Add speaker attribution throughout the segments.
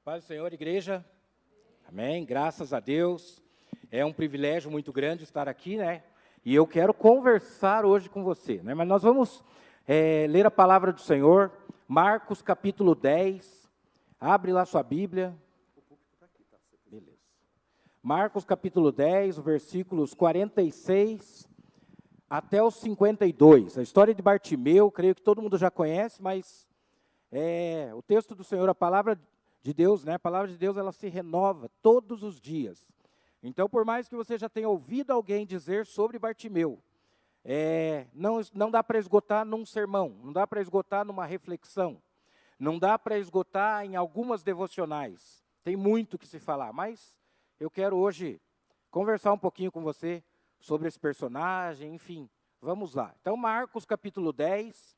Speaker 1: Paz do Senhor, igreja. Amém. Graças a Deus. É um privilégio muito grande estar aqui, né? E eu quero conversar hoje com você, né? Mas nós vamos ler a palavra do Senhor, Marcos capítulo 10. Abre lá sua Bíblia. Beleza. Marcos capítulo 10, versículos 46 até os 52. A história de Bartimeu, creio que todo mundo já conhece, mas o texto do Senhor, a palavra de Deus, né? A palavra de Deus, ela se renova todos os dias. Então, por mais que você já tenha ouvido alguém dizer sobre Bartimeu, não dá para esgotar num sermão, não dá para esgotar numa reflexão, não dá para esgotar em algumas devocionais. Tem muito que se falar, mas eu quero hoje conversar um pouquinho com você sobre esse personagem, enfim, vamos lá. Então, Marcos capítulo 10,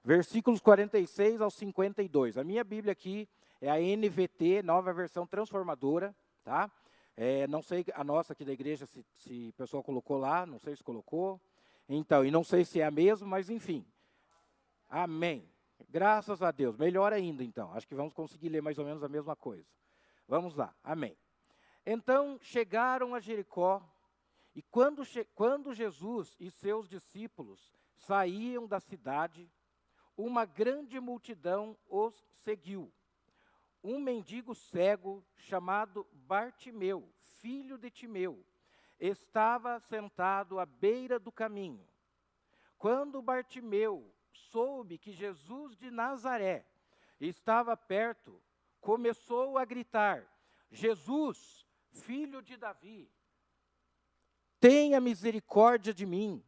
Speaker 1: versículos 46 ao 52. A minha Bíblia aqui é a NVT, nova versão transformadora, tá? Não sei a nossa aqui da igreja se o pessoal colocou lá, não sei se colocou. Então, e não sei se é a mesma, mas enfim. Amém. Graças a Deus. Melhor ainda, então. Acho que vamos conseguir ler mais ou menos a mesma coisa. Vamos lá. Amém. Então, chegaram a Jericó, e quando Jesus e seus discípulos saíam da cidade, uma grande multidão os seguiu. Um mendigo cego, chamado Bartimeu, filho de Timeu, estava sentado à beira do caminho. Quando Bartimeu soube que Jesus de Nazaré estava perto, começou a gritar: Jesus, filho de Davi, tenha misericórdia de mim.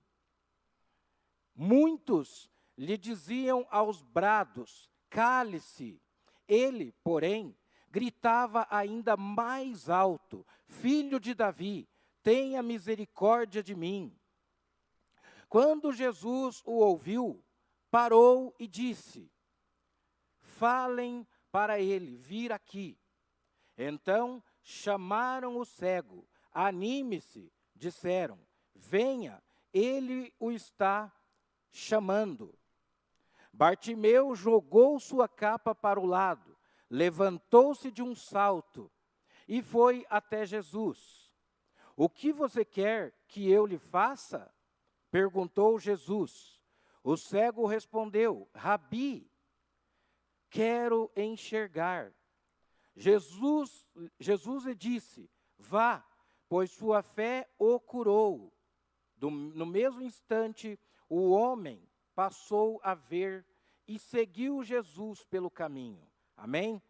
Speaker 1: Muitos lhe diziam aos brados: cale-se. Ele, porém, gritava ainda mais alto: Filho de Davi, tenha misericórdia de mim. Quando Jesus o ouviu, parou e disse: falem para ele vir aqui. Então chamaram o cego. Anime-se, disseram, venha, ele o está chamando. Bartimeu jogou sua capa para o lado, levantou-se de um salto e foi até Jesus. O que você quer que eu lhe faça? Perguntou Jesus. O cego respondeu: Rabi, quero enxergar. Jesus lhe disse: vá, pois sua fé o curou. No mesmo instante, o homem passou a ver e seguiu Jesus pelo caminho. Amém?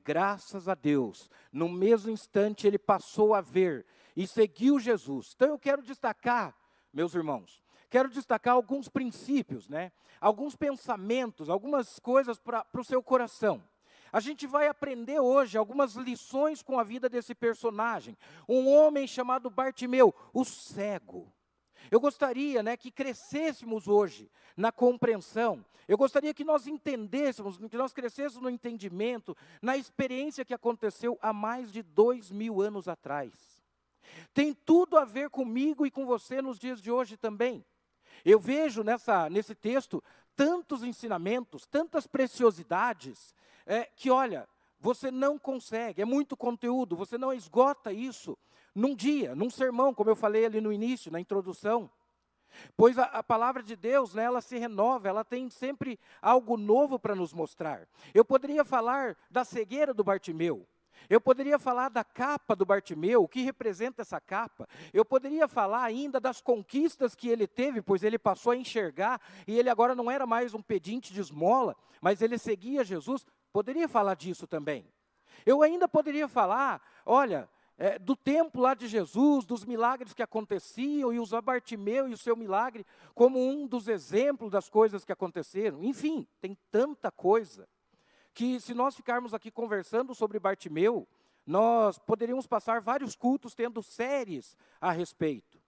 Speaker 1: Graças a Deus. No mesmo instante, ele passou a ver e seguiu Jesus. Então, eu quero destacar, meus irmãos, alguns princípios, né? Alguns pensamentos, algumas coisas para o seu coração. A gente vai aprender hoje algumas lições com a vida desse personagem. Um homem chamado Bartimeu, o cego. Eu gostaria, né, que crescêssemos hoje na compreensão. Eu gostaria que nós entendêssemos, que nós crescêssemos no entendimento, na experiência que aconteceu há mais de 2000 anos atrás. Tem tudo a ver comigo e com você nos dias de hoje também. Eu vejo nesse texto tantos ensinamentos, tantas preciosidades, que olha, você não consegue, é muito conteúdo, você não esgota isso num dia, num sermão, como eu falei ali no início, na introdução. Pois a palavra de Deus, né, ela se renova, ela tem sempre algo novo para nos mostrar. Eu poderia falar da cegueira do Bartimeu. Eu poderia falar da capa do Bartimeu, o que representa essa capa. Eu poderia falar ainda das conquistas que ele teve, pois ele passou a enxergar, e ele agora não era mais um pedinte de esmola, mas ele seguia Jesus. Poderia falar disso também. Eu ainda poderia falar, olha, do tempo lá de Jesus, dos milagres que aconteciam, e usar Bartimeu e o seu milagre como um dos exemplos das coisas que aconteceram. Enfim, tem tanta coisa, que se nós ficarmos aqui conversando sobre Bartimeu, nós poderíamos passar vários cultos tendo séries a respeito.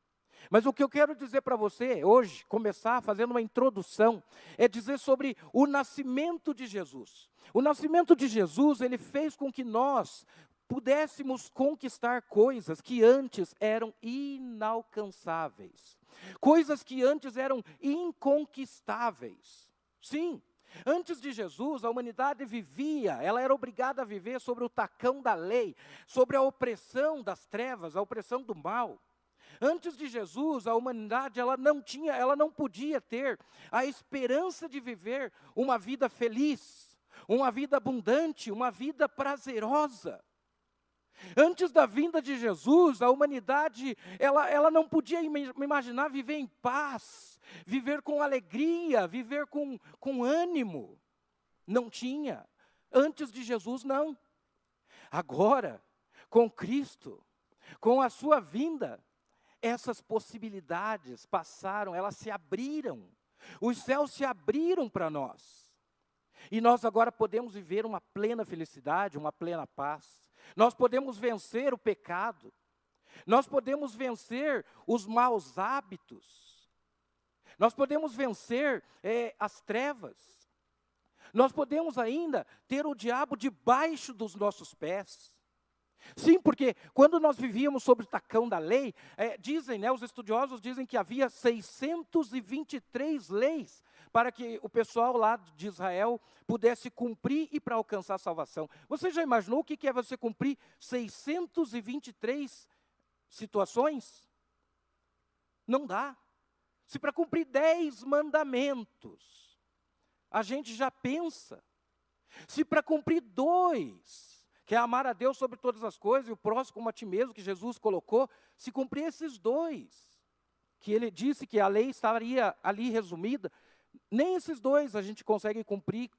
Speaker 1: Mas o que eu quero dizer para você hoje, começar fazendo uma introdução, é dizer sobre o nascimento de Jesus. O nascimento de Jesus, ele fez com que nós pudéssemos conquistar coisas que antes eram inalcançáveis. Coisas que antes eram inconquistáveis. Sim, Antes de Jesus, a humanidade vivia, ela era obrigada a viver sobre o tacão da lei, sobre a opressão das trevas, a opressão do mal. Antes de Jesus, a humanidade ela não podia ter a esperança de viver uma vida feliz, uma vida abundante, uma vida prazerosa. Antes da vinda de Jesus, a humanidade ela não podia imaginar viver em paz, viver com alegria, viver com ânimo. Não tinha. Antes de Jesus, não. Agora, com Cristo, com a sua vinda, essas possibilidades passaram, elas se abriram. Os céus se abriram para nós. E nós agora podemos viver uma plena felicidade, uma plena paz. Nós podemos vencer o pecado. Nós podemos vencer os maus hábitos. Nós podemos vencer as trevas. Nós podemos ainda ter o diabo debaixo dos nossos pés. Sim, porque quando nós vivíamos sobre o tacão da lei, dizem, os estudiosos dizem que havia 623 leis para que o pessoal lá de Israel pudesse cumprir e para alcançar a salvação. Você já imaginou o que é você cumprir 623 situações? Não dá. Se para cumprir 10 mandamentos, a gente já pensa. Se para cumprir 2, que é amar a Deus sobre todas as coisas e o próximo como a ti mesmo, que Jesus colocou, se cumprir esses 2, que ele disse que a lei estaria ali resumida, nem esses 2 a gente consegue cumprir,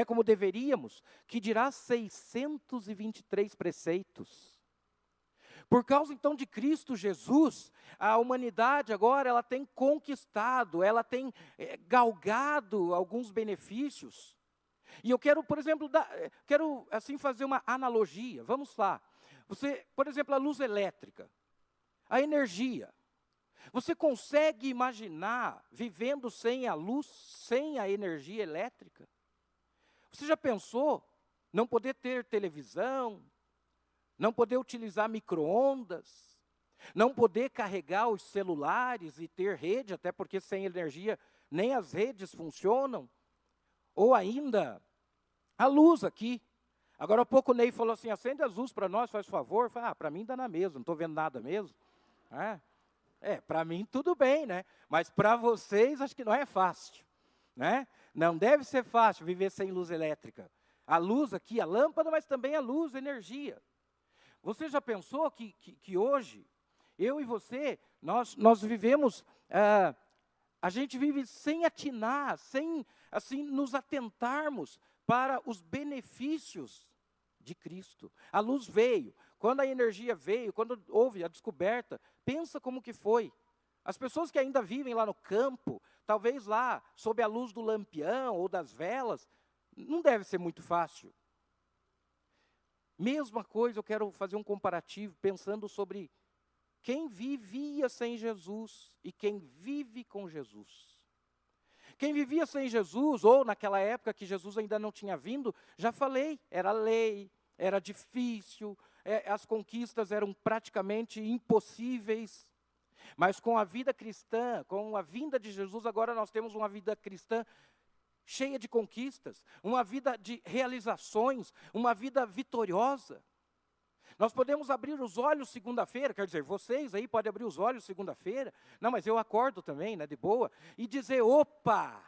Speaker 1: como deveríamos, que dirá 623 preceitos. Por causa então de Cristo Jesus, a humanidade agora ela tem conquistado, ela tem galgado alguns benefícios. E eu quero, por exemplo, fazer uma analogia. Vamos lá. Você, por exemplo, a luz elétrica, a energia. Você consegue imaginar vivendo sem a luz, sem a energia elétrica? Você já pensou não poder ter televisão, não poder utilizar micro-ondas, não poder carregar os celulares e ter rede, até porque sem energia nem as redes funcionam? Ou ainda, a luz aqui. Agora há pouco o Ney falou assim, acende as luzes para nós, faz favor. Eu falei, para mim dá na mesma, não estou vendo nada mesmo. Para mim tudo bem, mas para vocês acho que não é fácil. Não deve ser fácil viver sem luz elétrica. A luz aqui, a lâmpada, mas também a luz, a energia. Você já pensou que hoje, eu e você, nós vivemos, a gente vive sem atinar, sem assim nos atentarmos para os benefícios de Cristo. A luz veio, quando a energia veio, quando houve a descoberta, pensa como que foi. As pessoas que ainda vivem lá no campo, talvez lá, sob a luz do lampião ou das velas, não deve ser muito fácil. Mesma coisa, eu quero fazer um comparativo, pensando sobre quem vivia sem Jesus e quem vive com Jesus. Quem vivia sem Jesus, ou naquela época que Jesus ainda não tinha vindo, já falei, era lei, era difícil, as conquistas eram praticamente impossíveis. Mas com a vida cristã, com a vinda de Jesus, agora nós temos uma vida cristã cheia de conquistas, uma vida de realizações, uma vida vitoriosa. Nós podemos abrir os olhos segunda-feira, quer dizer, vocês aí podem abrir os olhos segunda-feira, não, mas eu acordo também, de boa, e dizer, opa,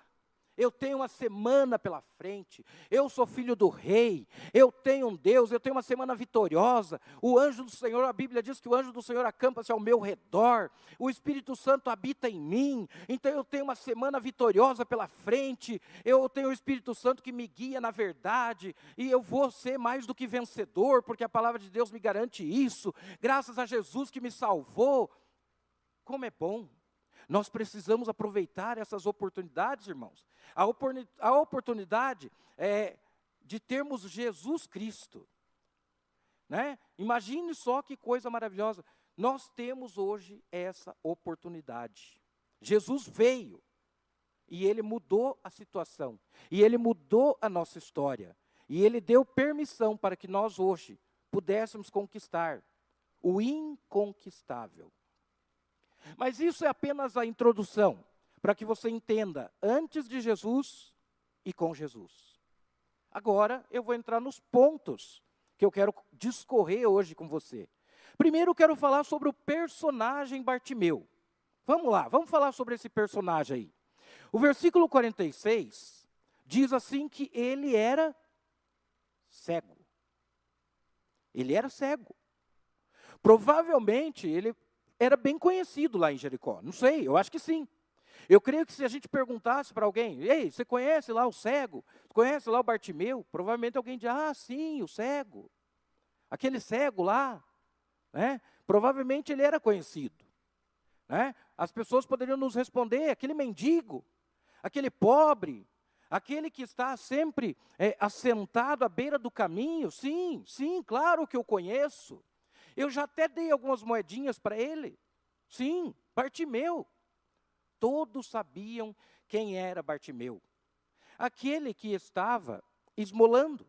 Speaker 1: eu tenho uma semana pela frente, eu sou filho do rei, eu tenho um Deus, eu tenho uma semana vitoriosa, o anjo do Senhor, a Bíblia diz que o anjo do Senhor acampa-se ao meu redor, o Espírito Santo habita em mim, então eu tenho uma semana vitoriosa pela frente, eu tenho o Espírito Santo que me guia na verdade, e eu vou ser mais do que vencedor, porque a palavra de Deus me garante isso, graças a Jesus que me salvou. Como é bom! Nós precisamos aproveitar essas oportunidades, irmãos. A oportunidade de termos Jesus Cristo. Imagine só que coisa maravilhosa. Nós temos hoje essa oportunidade. Jesus veio e Ele mudou a situação. E Ele mudou a nossa história. E Ele deu permissão para que nós hoje pudéssemos conquistar o inconquistável. Mas isso é apenas a introdução, para que você entenda, antes de Jesus, e com Jesus. Agora eu vou entrar nos pontos que eu quero discorrer hoje com você. Primeiro eu quero falar sobre o personagem Bartimeu. Vamos lá, vamos falar sobre esse personagem aí. O versículo 46 diz assim que ele era cego. Ele era cego. Provavelmente ele era bem conhecido lá em Jericó. Não sei, eu acho que sim. Eu creio que se a gente perguntasse para alguém, ei, você conhece lá o cego? Conhece lá o Bartimeu? Provavelmente alguém diz, ah, sim, o cego. Aquele cego lá, né? Provavelmente ele era conhecido. Né? As pessoas poderiam nos responder, aquele mendigo, aquele pobre, aquele que está sempre assentado à beira do caminho, sim, sim, claro que eu conheço. Eu já até dei algumas moedinhas para ele. Sim, Bartimeu. Todos sabiam quem era Bartimeu. Aquele que estava esmolando.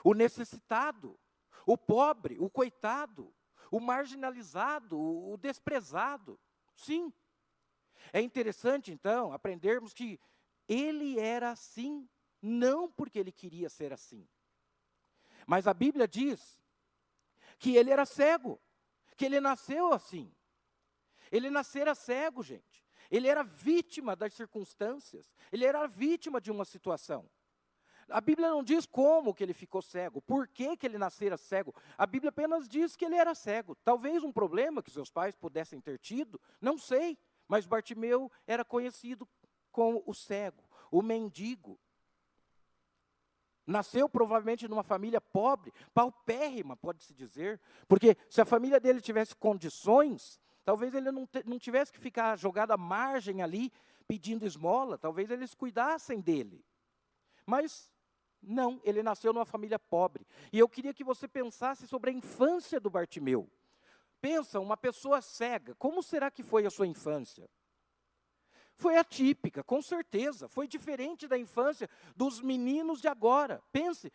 Speaker 1: O necessitado, o pobre, o coitado, o marginalizado, o desprezado. Sim. É interessante, então, aprendermos que ele era assim, não porque ele queria ser assim. Mas a Bíblia diz que ele era cego, que ele nasceu assim. Ele nascera cego, gente. Ele era vítima das circunstâncias. Ele era vítima de uma situação. A Bíblia não diz como que ele ficou cego, por que ele nascera cego. A Bíblia apenas diz que ele era cego. Talvez um problema que seus pais pudessem ter tido, não sei. Mas Bartimeu era conhecido como o cego, o mendigo. Nasceu provavelmente numa família pobre, paupérrima, pode-se dizer. Porque se a família dele tivesse condições, talvez ele não tivesse que ficar jogado à margem ali, pedindo esmola. Talvez eles cuidassem dele. Mas não, ele nasceu numa família pobre. E eu queria que você pensasse sobre a infância do Bartimeu. Pensa, uma pessoa cega, como será que foi a sua infância? Foi atípica, com certeza. Foi diferente da infância dos meninos de agora. Pense,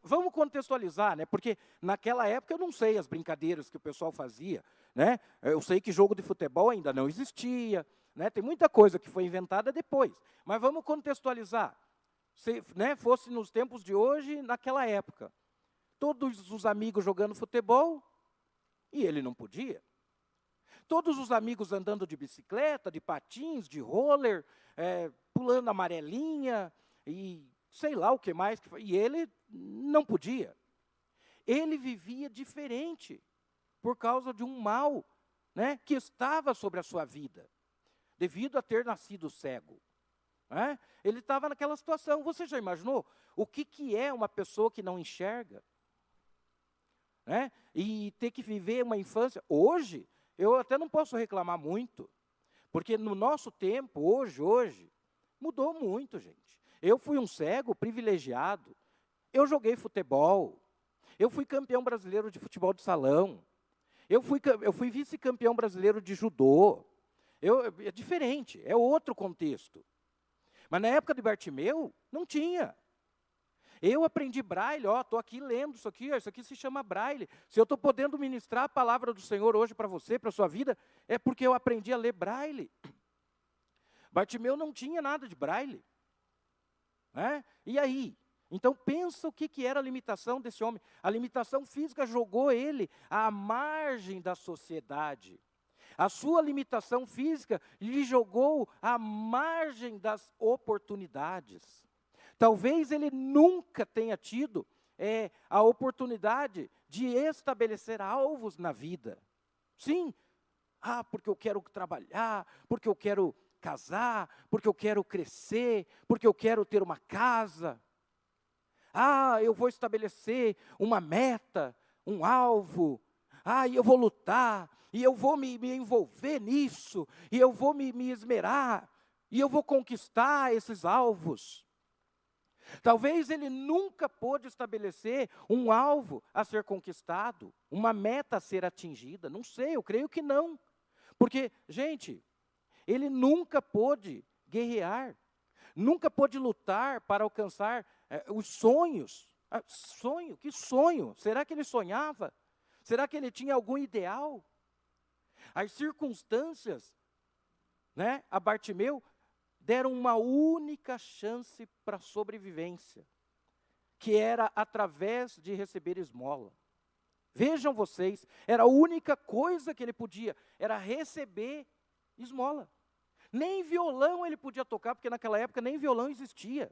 Speaker 1: vamos contextualizar, né? Porque naquela época eu não sei as brincadeiras que o pessoal fazia, né? Eu sei que jogo de futebol ainda não existia, né? Tem muita coisa que foi inventada depois. Mas vamos contextualizar. Se, né, fosse nos tempos de hoje, naquela época. Todos os amigos jogando futebol e ele não podia. Todos os amigos andando de bicicleta, de patins, de roller, pulando amarelinha e sei lá o que mais. E ele não podia. Ele vivia diferente por causa de um mal, né, que estava sobre a sua vida, devido a ter nascido cego. Né? Ele estava naquela situação. Você já imaginou o que é uma pessoa que não enxerga? Né? E ter que viver uma infância. Hoje, eu até não posso reclamar muito, porque no nosso tempo, hoje, mudou muito, gente. Eu fui um cego privilegiado, eu joguei futebol, eu fui campeão brasileiro de futebol de salão, eu fui vice-campeão brasileiro de judô. É diferente, é outro contexto. Mas na época de Bartimeu, não tinha. Eu aprendi braille, estou aqui lendo isso aqui se chama braille. Se eu estou podendo ministrar a palavra do Senhor hoje para você, para a sua vida, é porque eu aprendi a ler braille. Bartimeu não tinha nada de braille. Né? E aí? Então pensa o que era a limitação desse homem. A limitação física jogou ele à margem da sociedade. A sua limitação física lhe jogou à margem das oportunidades. Talvez ele nunca tenha tido a oportunidade de estabelecer alvos na vida. Sim, porque eu quero trabalhar, porque eu quero casar, porque eu quero crescer, porque eu quero ter uma casa. Eu vou estabelecer uma meta, um alvo. E eu vou lutar, e eu vou me envolver nisso, e eu vou me esmerar, e eu vou conquistar esses alvos. Talvez ele nunca pôde estabelecer um alvo a ser conquistado, uma meta a ser atingida. Não sei, eu creio que não. Porque, gente, ele nunca pôde guerrear, nunca pôde lutar para alcançar os sonhos. Sonho? Que sonho? Será que ele sonhava? Será que ele tinha algum ideal? As circunstâncias, né, a Bartimeu, deram uma única chance para a sobrevivência, que era através de receber esmola. Vejam vocês, era a única coisa que ele podia, era receber esmola. Nem violão ele podia tocar, porque naquela época nem violão existia.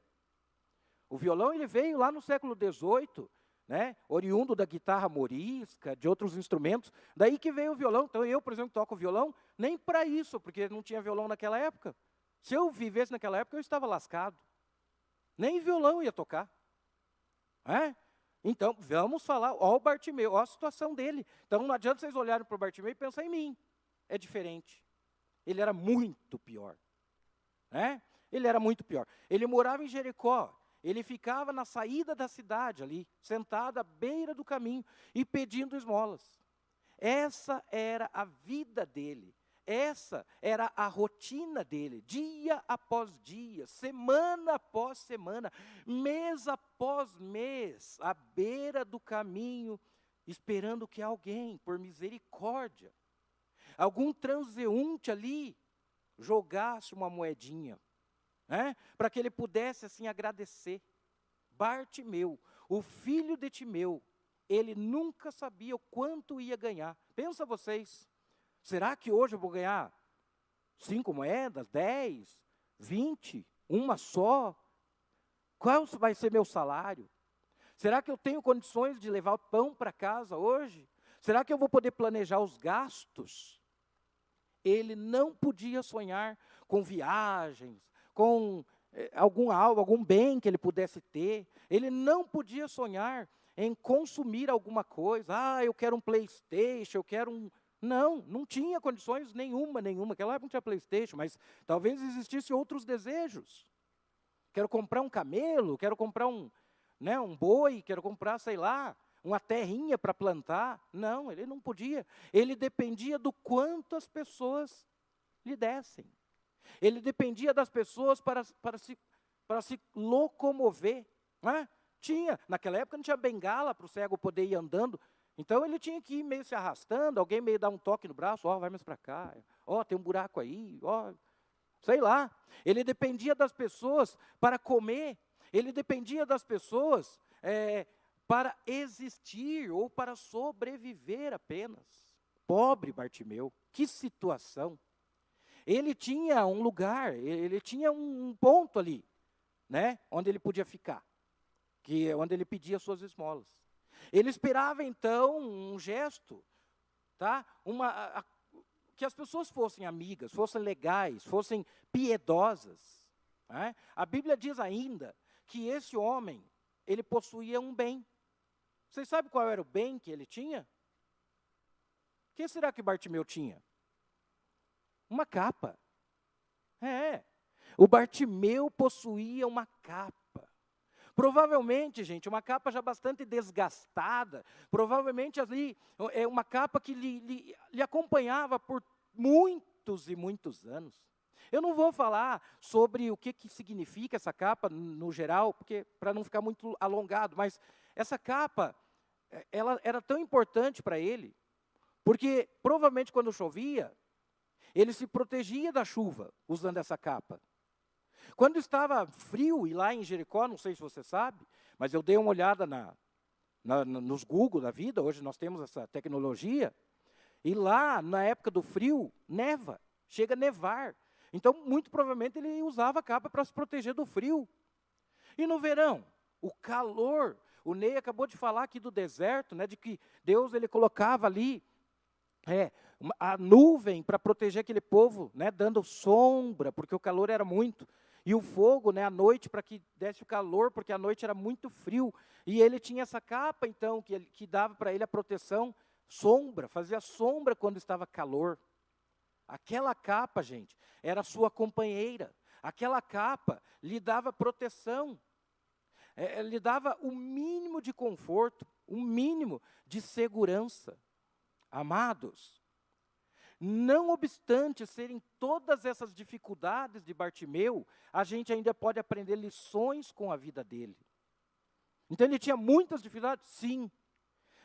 Speaker 1: O violão ele veio lá no século XVIII, né, oriundo da guitarra morisca, de outros instrumentos, daí que veio o violão. Então eu, por exemplo, toco violão, nem para isso, porque não tinha violão naquela época. Se eu vivesse naquela época, eu estava lascado. Nem violão ia tocar. Então, vamos falar, ó o Bartimeu, ó a situação dele. Então, não adianta vocês olharem para o Bartimeu e pensar em mim. É diferente. Ele era muito pior. Ele era muito pior. Ele morava em Jericó. Ele ficava na saída da cidade ali, sentado à beira do caminho e pedindo esmolas. Essa era a vida dele. Essa era a rotina dele, dia após dia, semana após semana, mês após mês, à beira do caminho, esperando que alguém, por misericórdia, algum transeunte ali, jogasse uma moedinha, para que ele pudesse assim agradecer. Bartimeu, o filho de Timeu, ele nunca sabia o quanto ia ganhar. Pensa vocês. Será que hoje eu vou ganhar 5 moedas, 10, 20, uma só? Qual vai ser meu salário? Será que eu tenho condições de levar pão para casa hoje? Será que eu vou poder planejar os gastos? Ele não podia sonhar com viagens, com algum bem que ele pudesse ter. Ele não podia sonhar em consumir alguma coisa. Eu quero um PlayStation, eu quero um... Não tinha condições nenhuma. Aquela época não tinha PlayStation, mas talvez existissem outros desejos. Quero comprar um camelo, quero comprar um boi, quero comprar, sei lá, uma terrinha para plantar. Não, ele não podia. Ele dependia do quanto as pessoas lhe dessem. Ele dependia das pessoas para se locomover. Naquela época não tinha bengala para o cego poder ir andando. Então ele tinha que ir meio se arrastando, alguém meio dar um toque no braço, vai mais para cá, tem um buraco aí, sei lá. Ele dependia das pessoas para comer, ele dependia das pessoas para existir ou para sobreviver apenas. Pobre Bartimeu, que situação. Ele tinha um lugar, ele tinha um ponto ali, onde ele podia ficar, onde ele pedia suas esmolas. Ele esperava, então, um gesto, que as pessoas fossem amigas, fossem legais, fossem piedosas. A Bíblia diz ainda que esse homem, ele possuía um bem. Vocês sabem qual era o bem que ele tinha? O que será que Bartimeu tinha? Uma capa. O Bartimeu possuía uma capa. Provavelmente, gente, uma capa já bastante desgastada, provavelmente ali uma capa que lhe acompanhava por muitos e muitos anos. Eu não vou falar sobre o que significa essa capa no geral, porque para não ficar muito alongado, mas essa capa, ela era tão importante para ele, porque provavelmente quando chovia, ele se protegia da chuva usando essa capa. Quando estava frio, e lá em Jericó, não sei se você sabe, mas eu dei uma olhada nos Google da vida, hoje nós temos essa tecnologia, e lá, na época do frio, neva, chega a nevar. Então, muito provavelmente, ele usava a capa para se proteger do frio. E no verão, o calor, o Ney acabou de falar aqui do deserto, de que Deus ele colocava ali a nuvem para proteger aquele povo, dando sombra, porque o calor era muito. E o fogo, à noite, para que desse o calor, porque a noite era muito frio. E ele tinha essa capa, então, que dava para ele a proteção, sombra, fazia sombra quando estava calor. Aquela capa, gente, era sua companheira. Aquela capa lhe dava proteção. Lhe dava o mínimo de conforto, o mínimo de segurança. Amados, não obstante serem todas essas dificuldades de Bartimeu, a gente ainda pode aprender lições com a vida dele. Então ele tinha muitas dificuldades? Sim,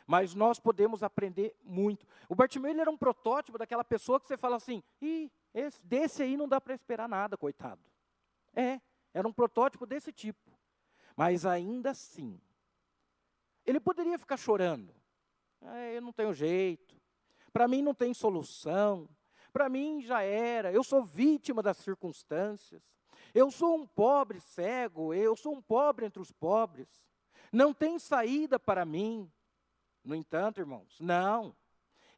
Speaker 1: mas nós podemos aprender muito. O Bartimeu ele era um protótipo daquela pessoa que você fala assim, desse aí não dá para esperar nada, coitado. Era um protótipo desse tipo. Mas ainda assim, ele poderia ficar chorando. Eu não tenho jeito. Para mim não tem solução. Para mim já era. Eu sou vítima das circunstâncias. Eu sou um pobre cego. Eu sou um pobre entre os pobres. Não tem saída para mim. No entanto, irmãos, não.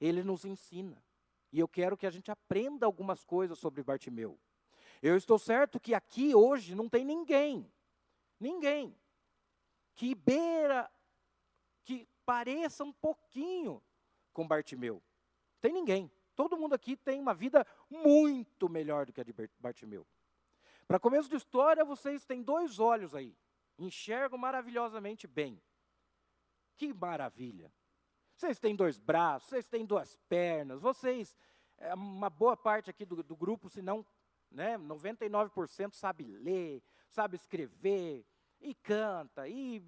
Speaker 1: Ele nos ensina. E eu quero que a gente aprenda algumas coisas sobre Bartimeu. Eu estou certo que aqui hoje não tem ninguém que pareça um pouquinho com Bartimeu. Tem ninguém. Todo mundo aqui tem uma vida muito melhor do que a de Bartimeu. Para começo de história, vocês têm 2 olhos aí. Enxergam maravilhosamente bem. Que maravilha. Vocês têm 2 braços, vocês têm 2 pernas, vocês, uma boa parte aqui do grupo, se não, 99% sabe ler, sabe escrever, e canta, e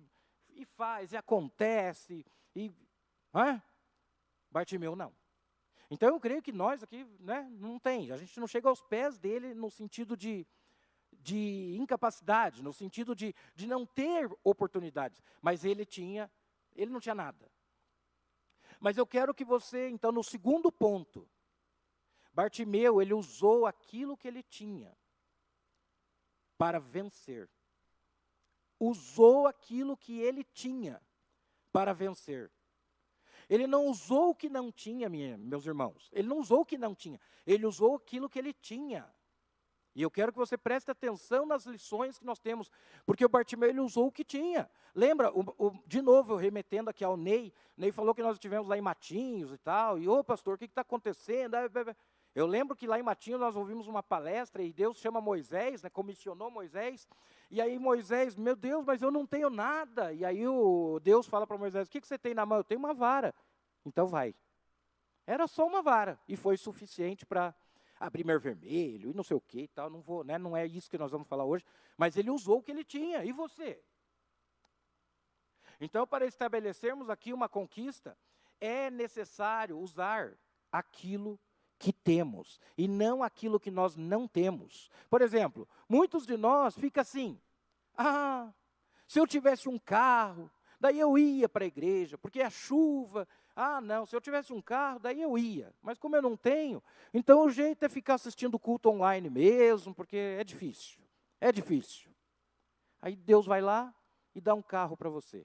Speaker 1: faz, e acontece, Bartimeu não. Então eu creio que nós aqui, não tem, a gente não chega aos pés dele no sentido de incapacidade, no sentido de não ter oportunidades, mas ele não tinha nada. Mas eu quero que você, então, no segundo ponto, Bartimeu, ele usou aquilo que ele tinha para vencer. Usou aquilo que ele tinha para vencer. Ele não usou o que não tinha, meus irmãos. Ele não usou o que não tinha. Ele usou aquilo que ele tinha. E eu quero que você preste atenção nas lições que nós temos, porque o Bartimeu, ele usou o que tinha. Lembra, de novo, eu remetendo aqui ao Ney falou que nós estivemos lá em Matinhos e tal, e, pastor, o que está acontecendo? Eu lembro que lá em Matinhos nós ouvimos uma palestra, e Deus chama Moisés, comissionou Moisés, e aí Moisés, meu Deus, mas eu não tenho nada. E aí Deus fala para Moisés, o que você tem na mão? Eu tenho uma vara. Então vai. Era só uma vara, e foi suficiente para abrir mar vermelho, e não sei o que e tal, não é isso que nós vamos falar hoje, mas ele usou o que ele tinha, e você? Então, para estabelecermos aqui uma conquista, é necessário usar aquilo que temos, e não aquilo que nós não temos. Por exemplo, muitos de nós ficam assim, se eu tivesse um carro, daí eu ia para a igreja, porque a chuva, não, se eu tivesse um carro, daí eu ia. Mas como eu não tenho, então o jeito é ficar assistindo culto online mesmo, porque é difícil. É difícil. Aí Deus vai lá e dá um carro para você.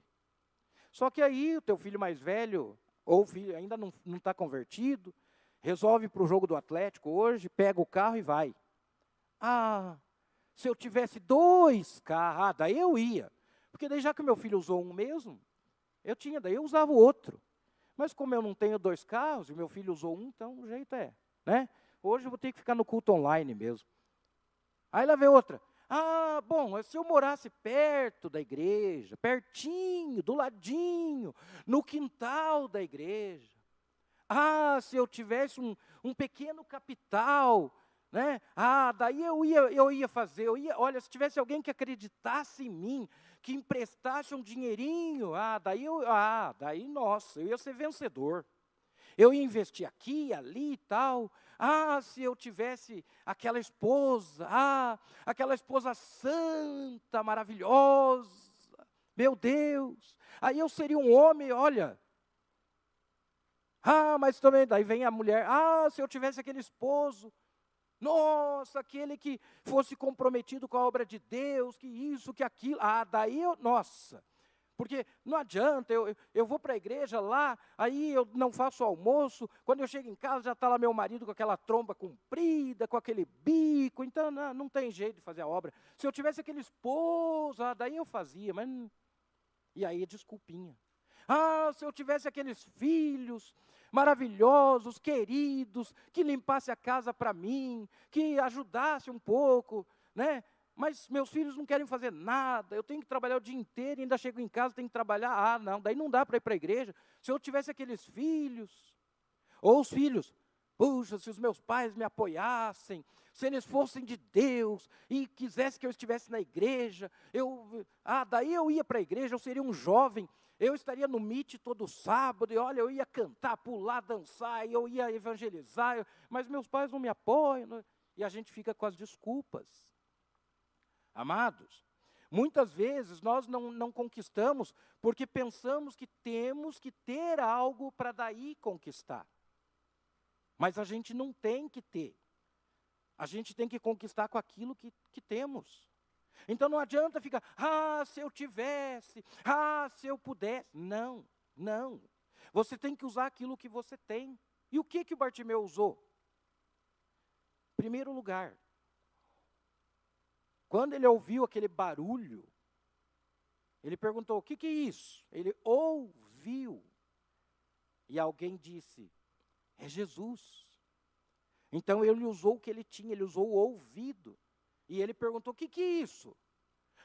Speaker 1: Só que aí o teu filho mais velho, ou filho ainda não está convertido, resolve ir para o jogo do Atlético hoje, pega o carro e vai. Se eu tivesse 2 carros, daí eu ia. Porque daí já que o meu filho usou um mesmo, daí eu usava o outro. Mas como eu não tenho 2 carros, e meu filho usou um, então o jeito é, Hoje eu vou ter que ficar no culto online mesmo. Aí lá vem outra. Bom, se eu morasse perto da igreja, pertinho, do ladinho, no quintal da igreja. Se eu tivesse um pequeno capital, daí eu ia fazer, olha, se tivesse alguém que acreditasse em mim, que emprestasse um dinheirinho, daí, nossa, eu ia ser vencedor. Eu ia investir aqui, ali e tal. Se eu tivesse aquela esposa santa, maravilhosa, meu Deus, aí eu seria um homem, olha. Mas também, daí vem a mulher, se eu tivesse aquele esposo, nossa, aquele que fosse comprometido com a obra de Deus, que isso, que aquilo, daí nossa, porque não adianta, eu vou para a igreja lá, aí eu não faço almoço, quando eu chego em casa já está lá meu marido com aquela tromba comprida, com aquele bico, então não tem jeito de fazer a obra. Se eu tivesse aquele esposo, daí eu fazia, mas, e aí desculpinha. Se eu tivesse aqueles filhos maravilhosos, queridos, que limpasse a casa para mim, que ajudasse um pouco, Mas meus filhos não querem fazer nada, eu tenho que trabalhar o dia inteiro, ainda chego em casa, tenho que trabalhar, não, daí não dá para ir para a igreja. Se eu tivesse aqueles filhos, ou os filhos, puxa, se os meus pais me apoiassem, se eles fossem de Deus, e quisessem que eu estivesse na igreja, daí eu ia para a igreja, eu seria um jovem, eu estaria no Meet todo sábado, e olha, eu ia cantar, pular, dançar, e eu ia evangelizar, mas meus pais não me apoiam, e a gente fica com as desculpas. Amados, muitas vezes nós não conquistamos porque pensamos que temos que ter algo para daí conquistar. Mas a gente não tem que ter. A gente tem que conquistar com aquilo que temos. Então não adianta ficar, se eu tivesse, se eu pudesse. Não, não. Você tem que usar aquilo que você tem. E o que o Bartimeu usou? Primeiro lugar, quando ele ouviu aquele barulho, ele perguntou, o que é isso? Ele ouviu. E alguém disse, é Jesus. Então ele usou o que ele tinha, ele usou o ouvido. E ele perguntou, o que é isso?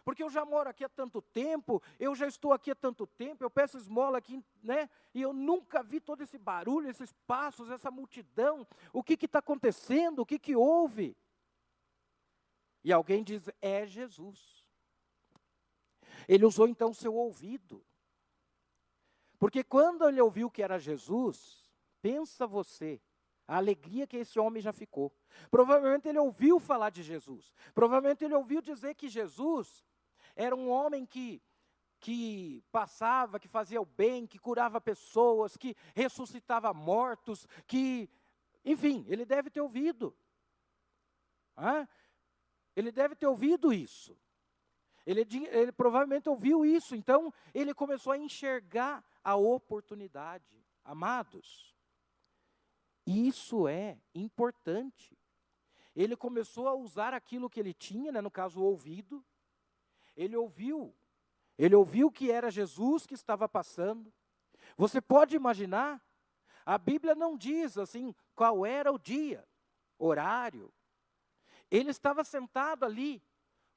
Speaker 1: Porque eu já moro aqui há tanto tempo, eu já estou aqui há tanto tempo, eu peço esmola aqui, né? E eu nunca vi todo esse barulho, esses passos, essa multidão. O que está acontecendo? O que houve? E alguém diz, é Jesus. Ele usou então o seu ouvido. Porque quando ele ouviu que era Jesus, pensa você, a alegria que esse homem já ficou. Provavelmente ele ouviu falar de Jesus. Provavelmente ele ouviu dizer que Jesus era um homem que passava, que fazia o bem, que curava pessoas, que ressuscitava mortos, enfim, ele deve ter ouvido. Ele deve ter ouvido isso. Ele provavelmente ouviu isso, então ele começou a enxergar a oportunidade. Amados, isso é importante. Ele começou a usar aquilo que ele tinha, no caso o ouvido. Ele ouviu que era Jesus que estava passando. Você pode imaginar, a Bíblia não diz assim qual era o dia, horário. Ele estava sentado ali,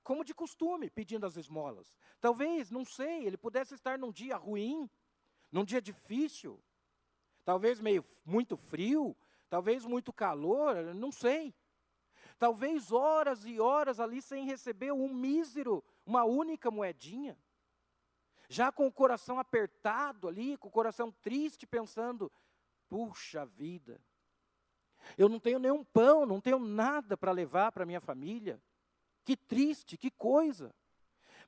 Speaker 1: como de costume, pedindo as esmolas. Talvez, não sei, ele pudesse estar num dia ruim, num dia difícil, talvez muito frio, talvez muito calor, não sei. Talvez horas e horas ali sem receber uma única moedinha. Já com o coração apertado ali, com o coração triste, pensando, puxa vida, eu não tenho nenhum pão, não tenho nada para levar para minha família. Que triste, que coisa.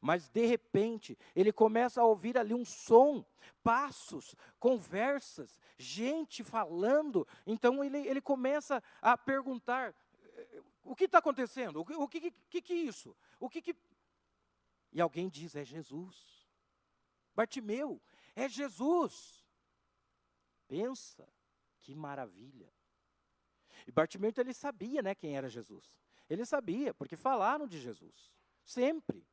Speaker 1: Mas de repente, ele começa a ouvir ali um som, passos, conversas, gente falando. Então ele começa a perguntar, o que está acontecendo? O que é isso? E alguém diz, é Jesus. Bartimeu, é Jesus. Pensa, que maravilha. E Bartimeu, então, ele sabia, quem era Jesus. Ele sabia, porque falaram de Jesus. Sempre.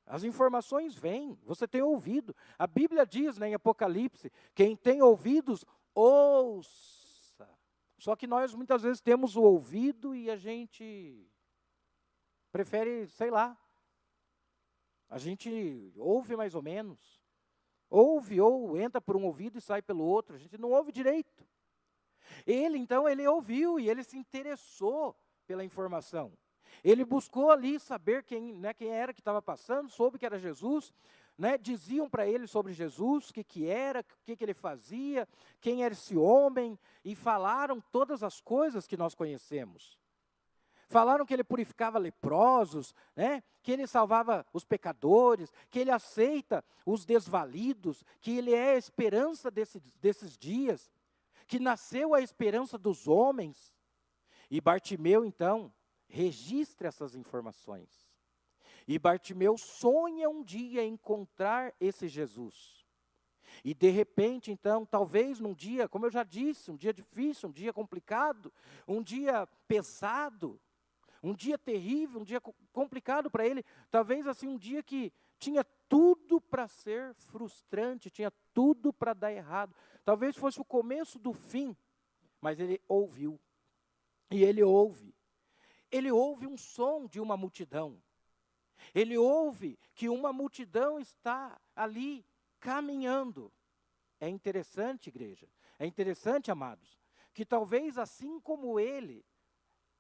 Speaker 1: As informações vêm, você tem ouvido. A Bíblia diz, em Apocalipse, quem tem ouvidos, ouça. Só que nós muitas vezes temos o ouvido e a gente prefere, sei lá. A gente ouve mais ou menos. Ouve ou entra por um ouvido e sai pelo outro. A gente não ouve direito. Então, ele ouviu e ele se interessou pela informação. Ele buscou ali saber quem era que estava passando, soube que era Jesus, diziam para ele sobre Jesus, o que era, o que ele fazia, quem era esse homem, e falaram todas as coisas que nós conhecemos. Falaram que ele purificava leprosos, que ele salvava os pecadores, que ele aceita os desvalidos, que ele é a esperança desses dias, que nasceu a esperança dos homens. E Bartimeu, então, registra essas informações. E Bartimeu sonha um dia encontrar esse Jesus. E de repente, então, talvez num dia, como eu já disse, um dia difícil, um dia complicado, um dia pesado, um dia terrível, um dia complicado para ele, talvez assim um dia que tinha tudo para ser frustrante, tinha tudo para dar errado. Talvez fosse o começo do fim, mas ele ouviu. E ele ouve. Ele ouve um som de uma multidão. Ele ouve que uma multidão está ali caminhando. É interessante, igreja, é interessante, amados, que talvez assim como ele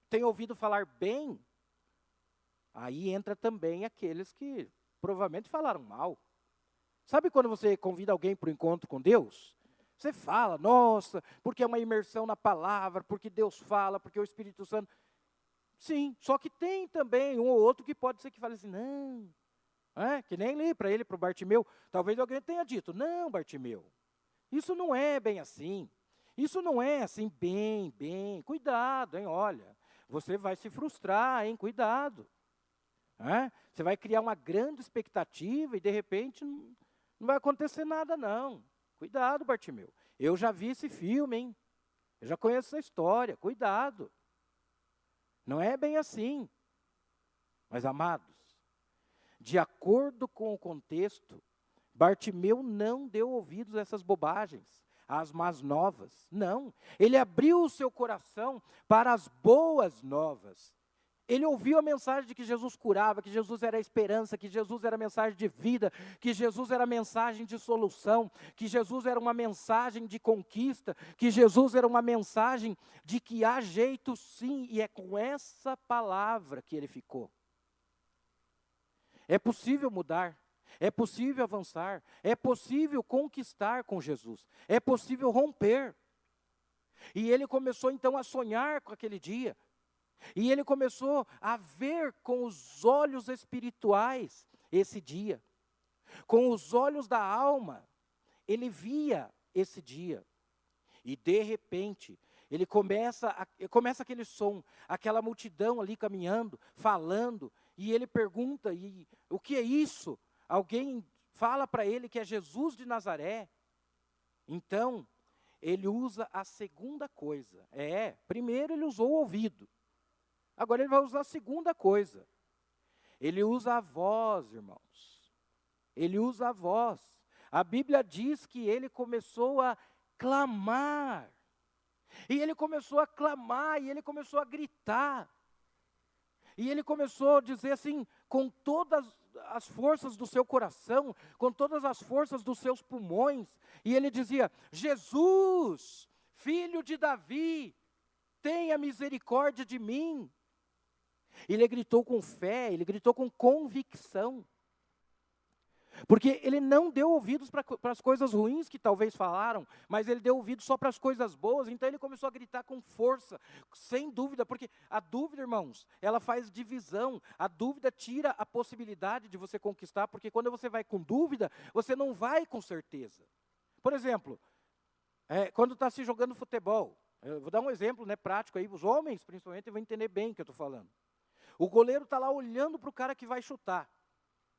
Speaker 1: tenha ouvido falar bem, aí entra também aqueles que provavelmente falaram mal. Sabe quando você convida alguém para o encontro com Deus? Você fala, nossa, porque é uma imersão na palavra, porque Deus fala, porque o Espírito Santo... Sim, só que tem também um ou outro que pode ser que fale assim, não, que nem li para ele, para o Bartimeu, talvez alguém tenha dito, não, Bartimeu, isso não é bem assim, isso não é assim bem, cuidado, hein, olha, você vai se frustrar, hein, cuidado. Você vai criar uma grande expectativa e de repente não vai acontecer nada não. Cuidado, Bartimeu. Eu já vi esse filme, hein? Eu já conheço essa história, cuidado. Não é bem assim. Mas, amados, de acordo com o contexto, Bartimeu não deu ouvidos a essas bobagens, às más novas. Não. Ele abriu o seu coração para as boas novas. Ele ouviu a mensagem de que Jesus curava, que Jesus era a esperança, que Jesus era a mensagem de vida, que Jesus era a mensagem de solução, que Jesus era uma mensagem de conquista, que Jesus era uma mensagem de que há jeito sim, e é com essa palavra que ele ficou. É possível mudar, é possível avançar, é possível conquistar com Jesus, é possível romper. E ele começou então a sonhar com aquele dia. E ele começou a ver com os olhos espirituais esse dia. Com os olhos da alma, ele via esse dia. E de repente, ele começa aquele som, aquela multidão ali caminhando, falando, e ele pergunta, e o que é isso? Alguém fala para ele que é Jesus de Nazaré. Então, ele usa a segunda coisa. Primeiro ele usou o ouvido. Agora ele vai usar a segunda coisa. Ele usa a voz, irmãos. Ele usa a voz. A Bíblia diz que ele começou a clamar. E ele começou a clamar, e ele começou a gritar. E ele começou a dizer assim, com todas as forças do seu coração, com todas as forças dos seus pulmões. E ele dizia, Jesus, filho de Davi, tenha misericórdia de mim. Ele gritou com fé, ele gritou com convicção. Porque ele não deu ouvidos para as coisas ruins que talvez falaram, mas ele deu ouvidos só para as coisas boas, então ele começou a gritar com força, sem dúvida, porque a dúvida, irmãos, ela faz divisão, a dúvida tira a possibilidade de você conquistar, porque quando você vai com dúvida, você não vai com certeza. Por exemplo, quando está se jogando futebol, eu vou dar um exemplo prático aí, os homens principalmente vão entender bem o que eu estou falando. O goleiro está lá olhando para o cara que vai chutar.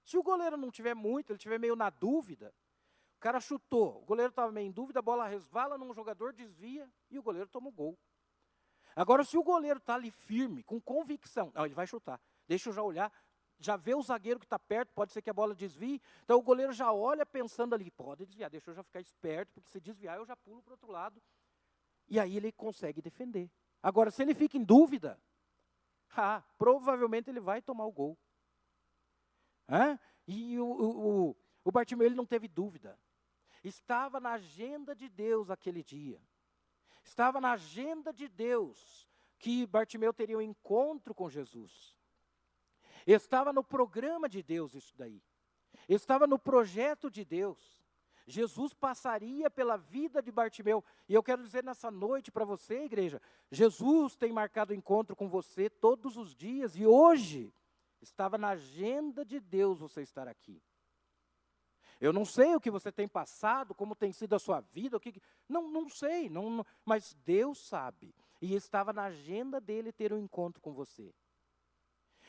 Speaker 1: Se o goleiro não tiver muito, ele estiver meio na dúvida, o cara chutou, o goleiro estava meio em dúvida, a bola resvala num jogador, desvia e o goleiro toma o gol. Agora, se o goleiro está ali firme, com convicção, não, ele vai chutar, deixa eu já olhar, já vê o zagueiro que está perto, pode ser que a bola desvie, então o goleiro já olha pensando ali, pode desviar, deixa eu já ficar esperto, porque se desviar eu já pulo para o outro lado, e aí ele consegue defender. Agora, se ele fica em dúvida, provavelmente ele vai tomar o gol. E o Bartimeu ele não teve dúvida. Estava na agenda de Deus aquele dia. Estava na agenda de Deus que Bartimeu teria um encontro com Jesus. Estava no programa de Deus isso daí. Estava no projeto de Deus. Jesus passaria pela vida de Bartimeu. E eu quero dizer nessa noite para você, igreja, Jesus tem marcado encontro com você todos os dias. E hoje, estava na agenda de Deus você estar aqui. Eu não sei o que você tem passado, como tem sido a sua vida, não sei, mas Deus sabe. E estava na agenda dele ter um encontro com você.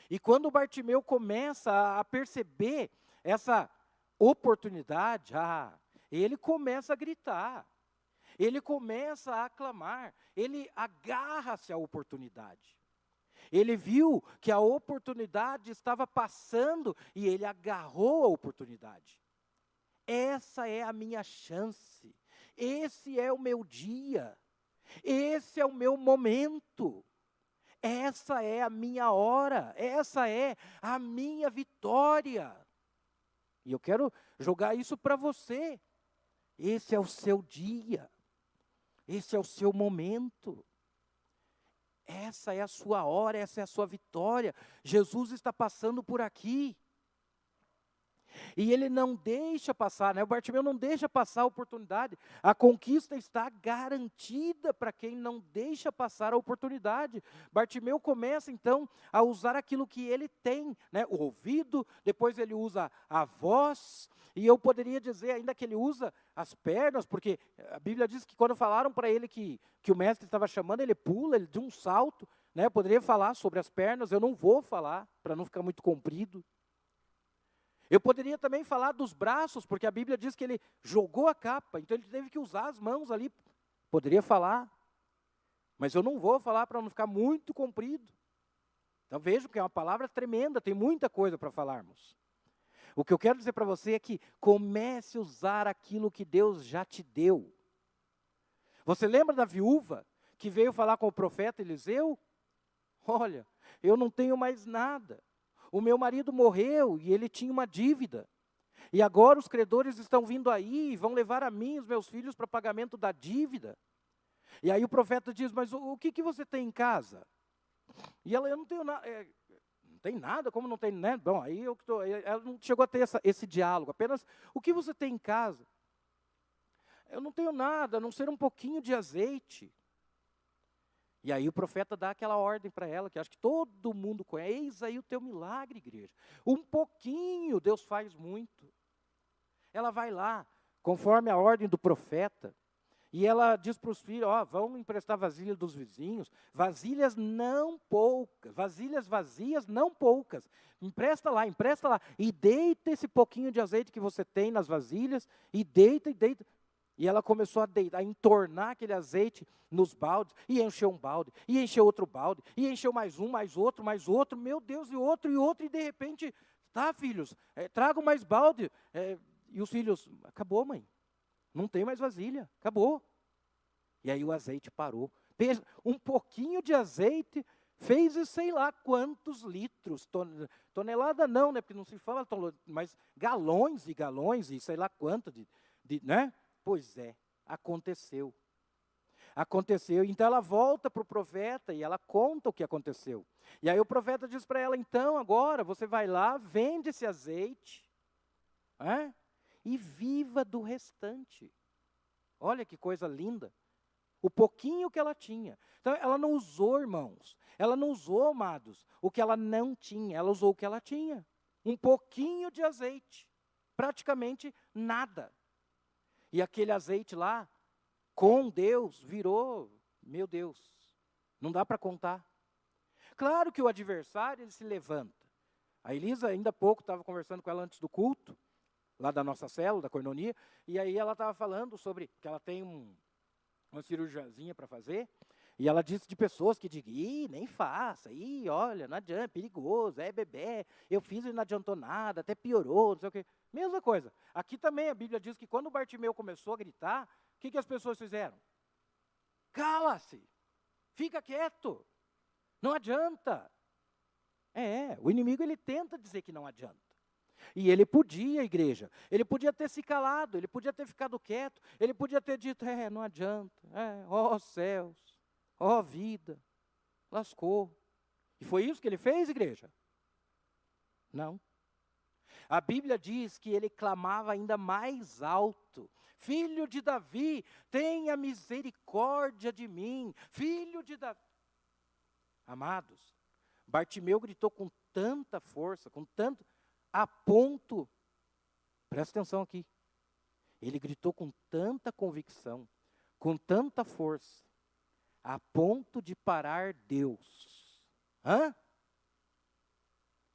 Speaker 1: E quando Bartimeu começa a perceber essa oportunidade, ele começa a gritar, ele começa a aclamar, ele agarra-se à oportunidade. Ele viu que a oportunidade estava passando e ele agarrou a oportunidade. Essa é a minha chance, esse é o meu dia, esse é o meu momento, essa é a minha hora, essa é a minha vitória. E eu quero jogar isso para você. Esse é o seu dia, esse é o seu momento. Essa é a sua hora, essa é a sua vitória. Jesus está passando por aqui. E ele não deixa passar, né? O Bartimeu não deixa passar a oportunidade. A conquista está garantida para quem não deixa passar a oportunidade. Bartimeu começa então a usar aquilo que ele tem, né? O ouvido, depois ele usa a voz, e eu poderia dizer ainda que ele usa as pernas, porque a Bíblia diz que quando falaram para ele que o mestre estava chamando, ele pula, ele dá um salto, né? Eu poderia falar sobre as pernas, eu não vou falar, para não ficar muito comprido. Eu poderia também falar dos braços, porque a Bíblia diz que ele jogou a capa, então ele teve que usar as mãos ali. Poderia falar, mas eu não vou falar para não ficar muito comprido. Então vejo que é uma palavra tremenda, tem muita coisa para falarmos. O que eu quero dizer para você é que comece a usar aquilo que Deus já te deu. Você lembra da viúva que veio falar com o profeta Eliseu? Olha, eu não tenho mais nada. O meu marido morreu e ele tinha uma dívida. E agora os credores estão vindo aí e vão levar a mim e os meus filhos para pagamento da dívida. E aí o profeta diz, mas o que você tem em casa? E ela, eu não tenho nada. Não tem nada? Como não tem, né? Bom, aí ela não chegou a ter esse diálogo. Apenas, o que você tem em casa? Eu não tenho nada, a não ser um pouquinho de azeite. E aí o profeta dá aquela ordem para ela, que acho que todo mundo conhece. Eis aí o teu milagre, igreja. Um pouquinho, Deus faz muito. Ela vai lá, conforme a ordem do profeta, e ela diz para os filhos, vão emprestar vasilha dos vizinhos, vasilhas não poucas, vasilhas vazias não poucas. Empresta lá, e deita esse pouquinho de azeite que você tem nas vasilhas, e deita. E ela começou a entornar aquele azeite nos baldes, e encheu um balde, e encheu outro balde, e encheu mais um, mais outro, meu Deus, e outro, e de repente, tá filhos, tragam mais balde. E os filhos, acabou mãe, não tem mais vasilha, acabou. E aí o azeite parou. Um pouquinho de azeite fez sei lá quantos litros, tonelada não, né, porque não se fala, mas galões e galões, e sei lá quanto, né? Pois é, aconteceu. Então ela volta para o profeta e ela conta o que aconteceu. E aí o profeta diz para ela, então agora você vai lá, vende esse azeite, e viva do restante. Olha que coisa linda. O pouquinho que ela tinha. Então ela não usou, irmãos, ela não usou, amados, o que ela não tinha, ela usou o que ela tinha. Um pouquinho de azeite, praticamente nada. E aquele azeite lá, com Deus, virou, meu Deus, não dá para contar. Claro que o adversário, ele se levanta. A Elisa, ainda há pouco, estava conversando com ela antes do culto, lá da nossa célula, da Coinonia, e aí ela estava falando sobre que ela tem uma cirurgiazinha para fazer, e ela disse de pessoas que digam, nem faça, olha, não adianta, perigoso, bebê, eu fiz e não adiantou nada, até piorou, não sei o quê. Mesma coisa. Aqui também a Bíblia diz que quando o Bartimeu começou a gritar, o que as pessoas fizeram? Cala-se, fica quieto, não adianta. O inimigo ele tenta dizer que não adianta. E ele podia, igreja, ele podia ter se calado, ele podia ter ficado quieto, ele podia ter dito, não adianta, ó céus, ó vida, lascou. E foi isso que ele fez, igreja? Não. A Bíblia diz que ele clamava ainda mais alto, filho de Davi, tenha misericórdia de mim, filho de Davi. Amados, Bartimeu gritou com tanta força, a ponto, presta atenção aqui, ele gritou com tanta convicção, com tanta força, a ponto de parar Deus.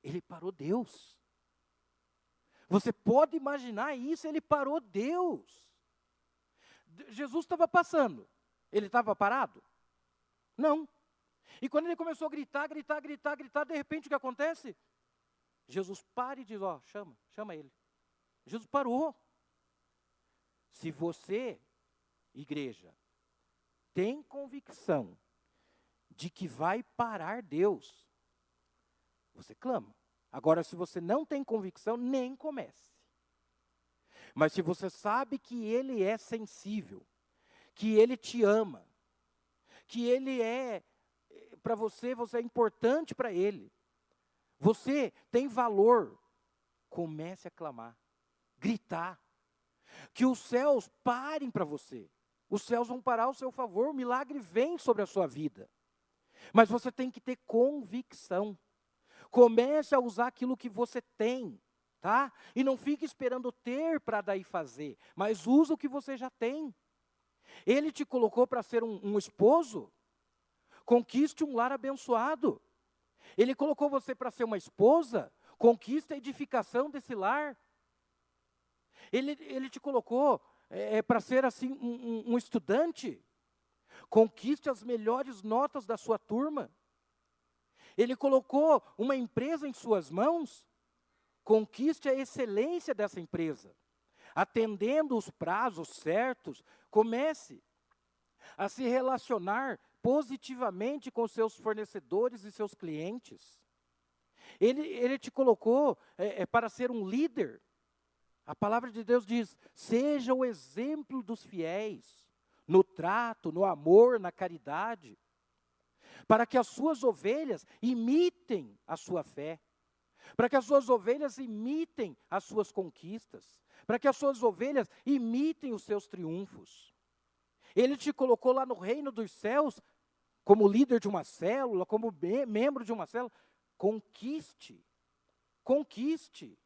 Speaker 1: Ele parou Deus. Você pode imaginar isso, ele parou Deus. Jesus estava passando, ele estava parado? Não. E quando ele começou a gritar, de repente o que acontece? Jesus para e diz, chama ele. Jesus parou. Se você, igreja, tem convicção de que vai parar Deus, você clama. Agora, se você não tem convicção, nem comece. Mas se você sabe que Ele é sensível, que Ele te ama, que Ele é, para você é importante para Ele, você tem valor, Comece a clamar, gritar, que os céus parem para você. Os céus vão parar ao seu favor, o milagre vem sobre a sua vida. Mas você tem que ter convicção. Comece a usar aquilo que você tem, tá? E não fique esperando ter para daí fazer, mas usa o que você já tem. Ele te colocou para ser um esposo, conquiste um lar abençoado. Ele colocou você para ser uma esposa, conquista a edificação desse lar. Ele te colocou para ser assim um estudante, conquiste as melhores notas da sua turma. Ele colocou uma empresa em suas mãos, conquiste a excelência dessa empresa. Atendendo os prazos certos, comece a se relacionar positivamente com seus fornecedores e seus clientes. Ele te colocou para ser um líder. A palavra de Deus diz, seja o exemplo dos fiéis, no trato, no amor, na caridade, para que as suas ovelhas imitem a sua fé, para que as suas ovelhas imitem as suas conquistas, para que as suas ovelhas imitem os seus triunfos. Ele te colocou lá no reino dos céus, como líder de uma célula, como membro de uma célula. Conquiste, conquiste.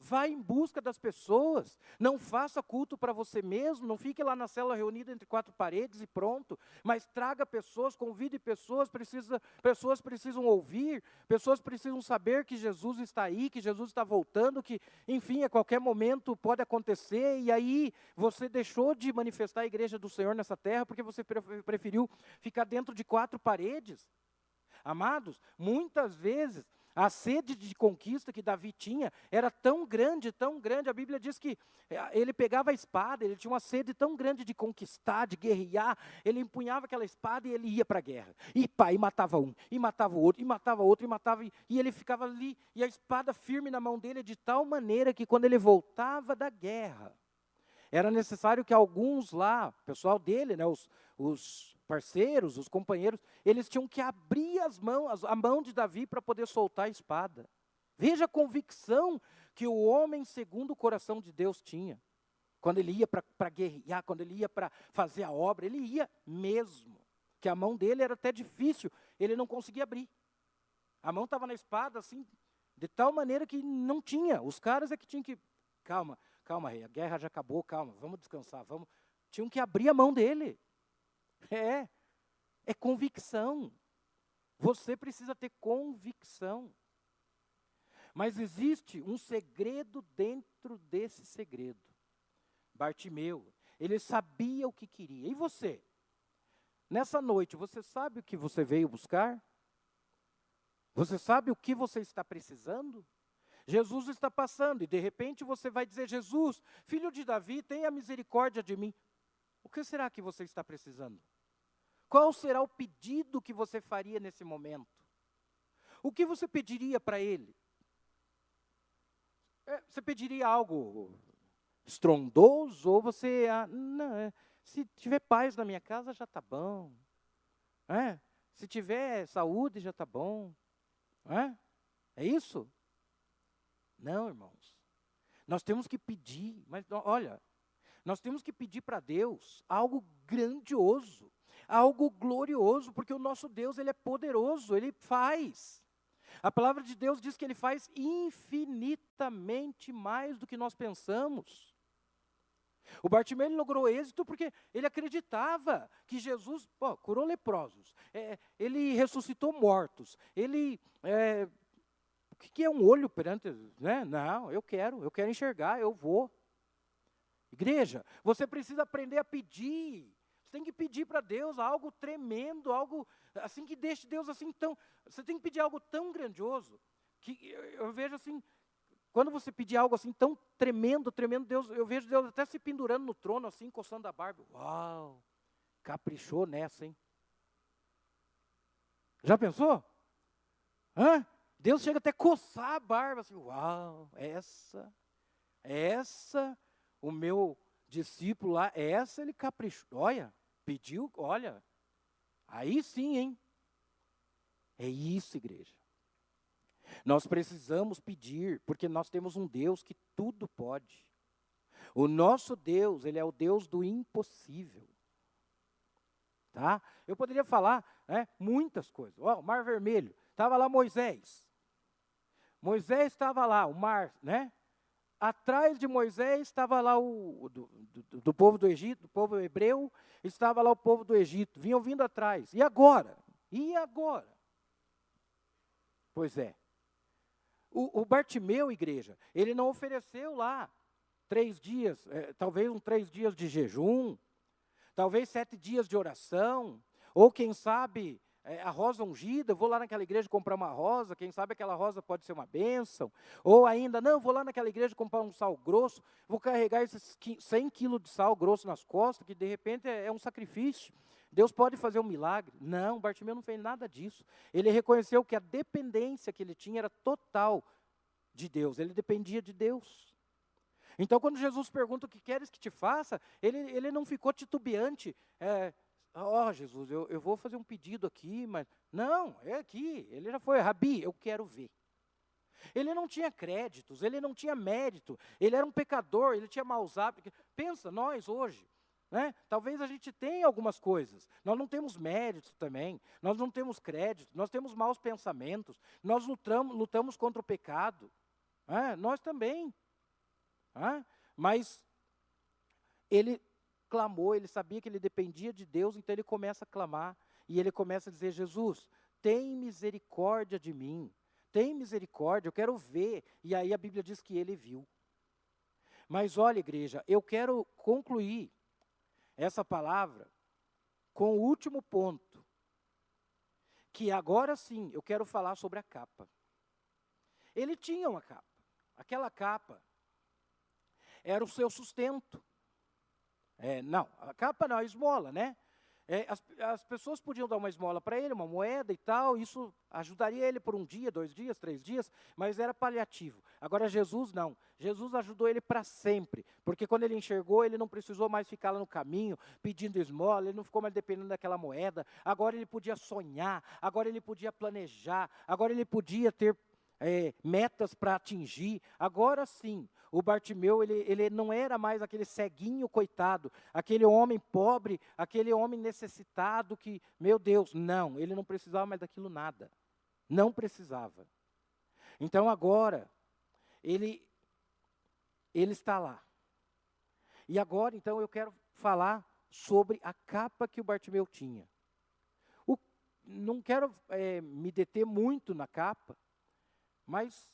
Speaker 1: Vá em busca das pessoas, não faça culto para você mesmo, não fique lá na célula reunida entre quatro paredes e pronto, mas traga pessoas, convide pessoas, pessoas precisam ouvir, pessoas precisam saber que Jesus está aí, que Jesus está voltando, que, enfim, a qualquer momento pode acontecer, e aí você deixou de manifestar a igreja do Senhor nessa terra, porque você preferiu ficar dentro de quatro paredes. Amados, muitas vezes, a sede de conquista que Davi tinha era tão grande, a Bíblia diz que ele pegava a espada, ele tinha uma sede tão grande de conquistar, de guerrear, ele empunhava aquela espada e ele ia para a guerra. E matava um, e matava o outro, e matava outro, e ele ficava ali, e a espada firme na mão dele de tal maneira que quando ele voltava da guerra, era necessário que alguns lá, o pessoal dele, né, os parceiros, os companheiros, eles tinham que abrir a mão de Davi para poder soltar a espada. Veja a convicção que o homem segundo o coração de Deus tinha. Quando ele ia para guerrear, quando ele ia para fazer a obra, ele ia mesmo. Que a mão dele era até difícil, ele não conseguia abrir. A mão estava na espada, assim, de tal maneira que não tinha. Os caras é que tinham que... Calma, rei, a guerra já acabou, calma, vamos descansar, tinham que abrir a mão dele. É convicção. Você precisa ter convicção. Mas existe um segredo dentro desse segredo. Bartimeu, ele sabia o que queria. E você? Nessa noite, você sabe o que você veio buscar? Você sabe o que você está precisando? Jesus está passando e de repente você vai dizer, Jesus, filho de Davi, tenha misericórdia de mim. O que será que você está precisando? Qual será o pedido que você faria nesse momento? O que você pediria para ele? Você pediria algo estrondoso ou você, não, se tiver paz na minha casa já está bom. Se tiver saúde já está bom. É isso? Não, irmãos. Nós temos que pedir, mas olha, nós temos que pedir para Deus algo grandioso, algo glorioso, porque o nosso Deus, Ele é poderoso, Ele faz. A palavra de Deus diz que Ele faz infinitamente mais do que nós pensamos. O Bartimeu logrou êxito porque ele acreditava que Jesus curou leprosos, Ele ressuscitou mortos, Ele... o que é um olho perante, né? Não, eu quero enxergar, eu vou. Igreja, você precisa aprender a pedir. Você tem que pedir para Deus algo tremendo, algo assim que deixe Deus assim tão... Você tem que pedir algo tão grandioso, que eu vejo assim, quando você pedir algo assim tão tremendo, Deus, eu vejo Deus até se pendurando no trono, assim, coçando a barba. Uau, caprichou nessa, hein? Já pensou? Deus chega até a coçar a barba, assim, uau, essa, o meu discípulo lá, essa ele caprichou, olha, pediu, olha, aí sim, hein? É isso, igreja. Nós precisamos pedir, porque nós temos um Deus que tudo pode. O nosso Deus, ele é o Deus do impossível. Tá? Eu poderia falar, né, muitas coisas. Ó, o Mar Vermelho, estava lá Moisés. Moisés estava lá, o mar, né? Atrás de Moisés estava lá do povo do Egito, do povo hebreu, estava lá o povo do Egito, vinham vindo atrás. E agora? E agora? Pois é. O Bartimeu, igreja, ele não ofereceu lá 3 dias, talvez 3 dias de jejum, talvez 7 dias de oração, ou quem sabe a rosa ungida, vou lá naquela igreja comprar uma rosa, quem sabe aquela rosa pode ser uma bênção, ou ainda, não, vou lá naquela igreja comprar um sal grosso, vou carregar esses 100 quilos de sal grosso nas costas, que de repente é um sacrifício. Deus pode fazer um milagre. Não, Bartimeu não fez nada disso. Ele reconheceu que a dependência que ele tinha era total de Deus, ele dependia de Deus. Então, quando Jesus pergunta o que queres que te faça, ele não ficou titubeante. Jesus, eu vou fazer um pedido aqui, mas... Não, é aqui. Ele já foi, Rabi, eu quero ver. Ele não tinha créditos, ele não tinha mérito, ele era um pecador, ele tinha maus hábitos. Pensa, nós hoje, né? Talvez a gente tenha algumas coisas, nós não temos méritos também, nós não temos crédito, nós temos maus pensamentos, nós lutamos contra o pecado, nós também. Mas ele clamou, ele sabia que ele dependia de Deus, então ele começa a clamar, e ele começa a dizer, Jesus, tem misericórdia de mim, tem misericórdia, eu quero ver. E aí a Bíblia diz que ele viu. Mas olha, igreja, eu quero concluir essa palavra com o último ponto, que agora sim eu quero falar sobre a capa. Ele tinha uma capa, aquela capa era o seu sustento. Não, a capa não, a esmola, né? As pessoas podiam dar uma esmola para ele, uma moeda e tal, isso ajudaria ele por 1 dia, 2 dias, 3 dias, mas era paliativo. Agora Jesus não, Jesus ajudou ele para sempre, porque quando ele enxergou, ele não precisou mais ficar lá no caminho, pedindo esmola, ele não ficou mais dependendo daquela moeda, agora ele podia sonhar, agora ele podia planejar, agora ele podia ter metas para atingir. Agora sim, o Bartimeu, ele não era mais aquele ceguinho coitado, aquele homem pobre, aquele homem necessitado que, meu Deus, não, ele não precisava mais daquilo nada. Não precisava. Então agora, ele está lá. E agora, então, eu quero falar sobre a capa que o Bartimeu tinha. Não quero me deter muito na capa, mas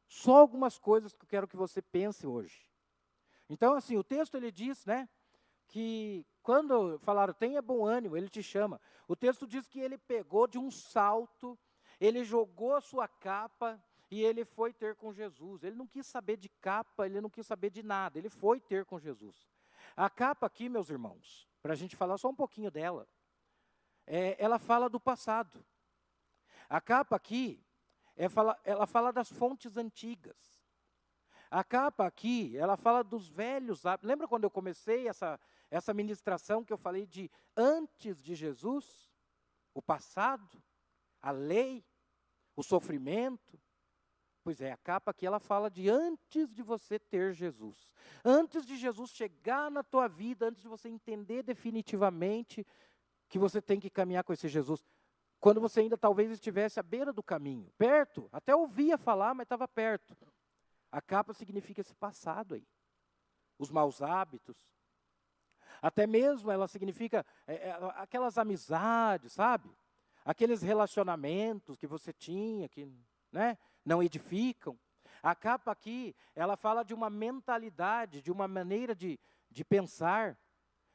Speaker 1: só algumas coisas que eu quero que você pense hoje. Então, assim, o texto ele diz, né, que quando falaram, tenha bom ânimo, ele te chama. O texto diz que ele pegou de um salto, ele jogou a sua capa e ele foi ter com Jesus. Ele não quis saber de capa, ele não quis saber de nada, ele foi ter com Jesus. A capa aqui, meus irmãos, para a gente falar só um pouquinho dela, ela fala do passado. A capa aqui, ela fala das fontes antigas. A capa aqui, ela fala dos velhos hábitos. Lembra quando eu comecei essa ministração que eu falei de antes de Jesus? O passado, a lei, o sofrimento. Pois é, a capa aqui ela fala de antes de você ter Jesus. Antes de Jesus chegar na tua vida, antes de você entender definitivamente que você tem que caminhar com esse Jesus. Quando você ainda talvez estivesse à beira do caminho, perto, até ouvia falar, mas estava perto. A capa significa esse passado aí. Os maus hábitos. Até mesmo ela significa aquelas amizades, sabe? Aqueles relacionamentos que você tinha, que não edificam. A capa aqui, ela fala de uma mentalidade, de uma maneira de pensar,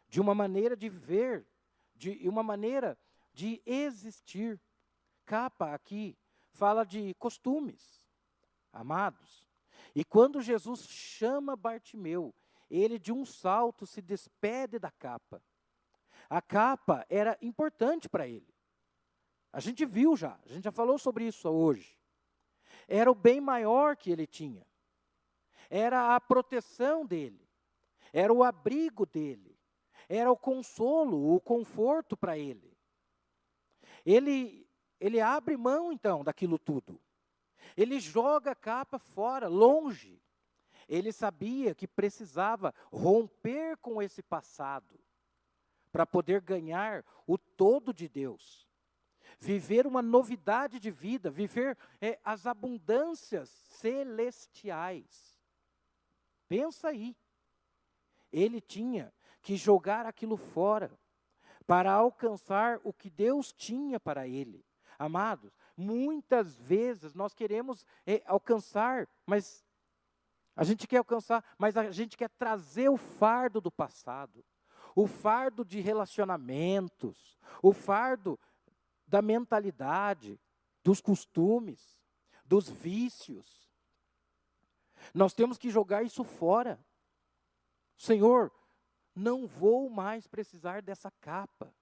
Speaker 1: de uma maneira de ver, de uma maneira de existir. Capa aqui fala de costumes, amados. E quando Jesus chama Bartimeu, ele de um salto se despede da capa. A capa era importante para ele. A gente viu já, a gente já falou sobre isso hoje. Era o bem maior que ele tinha. Era a proteção dele. Era o abrigo dele. Era o consolo, o conforto para ele. Ele abre mão, então, daquilo tudo. Ele joga a capa fora, longe. Ele sabia que precisava romper com esse passado para poder ganhar o todo de Deus. Viver uma novidade de vida, viver as abundâncias celestiais. Pensa aí. Ele tinha que jogar aquilo fora para alcançar o que Deus tinha para ele. Amados, muitas vezes nós queremos alcançar, mas a gente quer alcançar, mas a gente quer trazer o fardo do passado, o fardo de relacionamentos, o fardo da mentalidade, dos costumes, dos vícios. Nós temos que jogar isso fora. Senhor, não vou mais precisar dessa capa.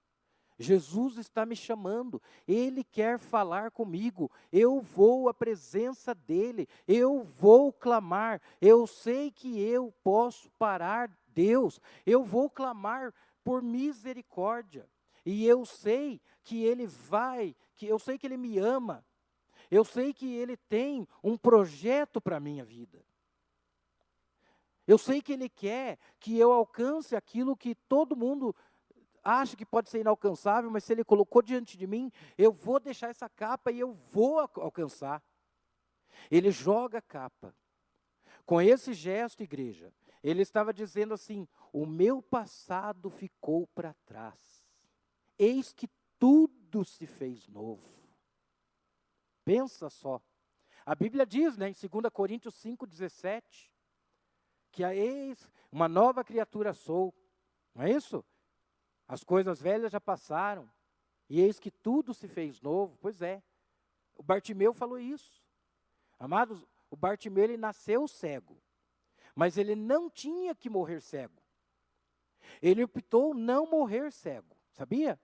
Speaker 1: Jesus está me chamando, Ele quer falar comigo, eu vou à presença dEle, eu vou clamar, eu sei que eu posso parar Deus, eu vou clamar por misericórdia, e eu sei que Ele eu sei que Ele me ama, eu sei que Ele tem um projeto para a minha vida. Eu sei que Ele quer que eu alcance aquilo que todo mundo acha que pode ser inalcançável, mas se Ele colocou diante de mim, eu vou deixar essa capa e eu vou alcançar. Ele joga a capa. Com esse gesto, igreja, Ele estava dizendo assim, o meu passado ficou para trás. Eis que tudo se fez novo. Pensa só. A Bíblia diz, né, em 2 Coríntios 5,17, que eis uma nova criatura sou. Não é isso? As coisas velhas já passaram, e eis que tudo se fez novo. Pois é, o Bartimeu falou isso. Amados, o Bartimeu ele nasceu cego, mas ele não tinha que morrer cego. Ele optou não morrer cego, sabia?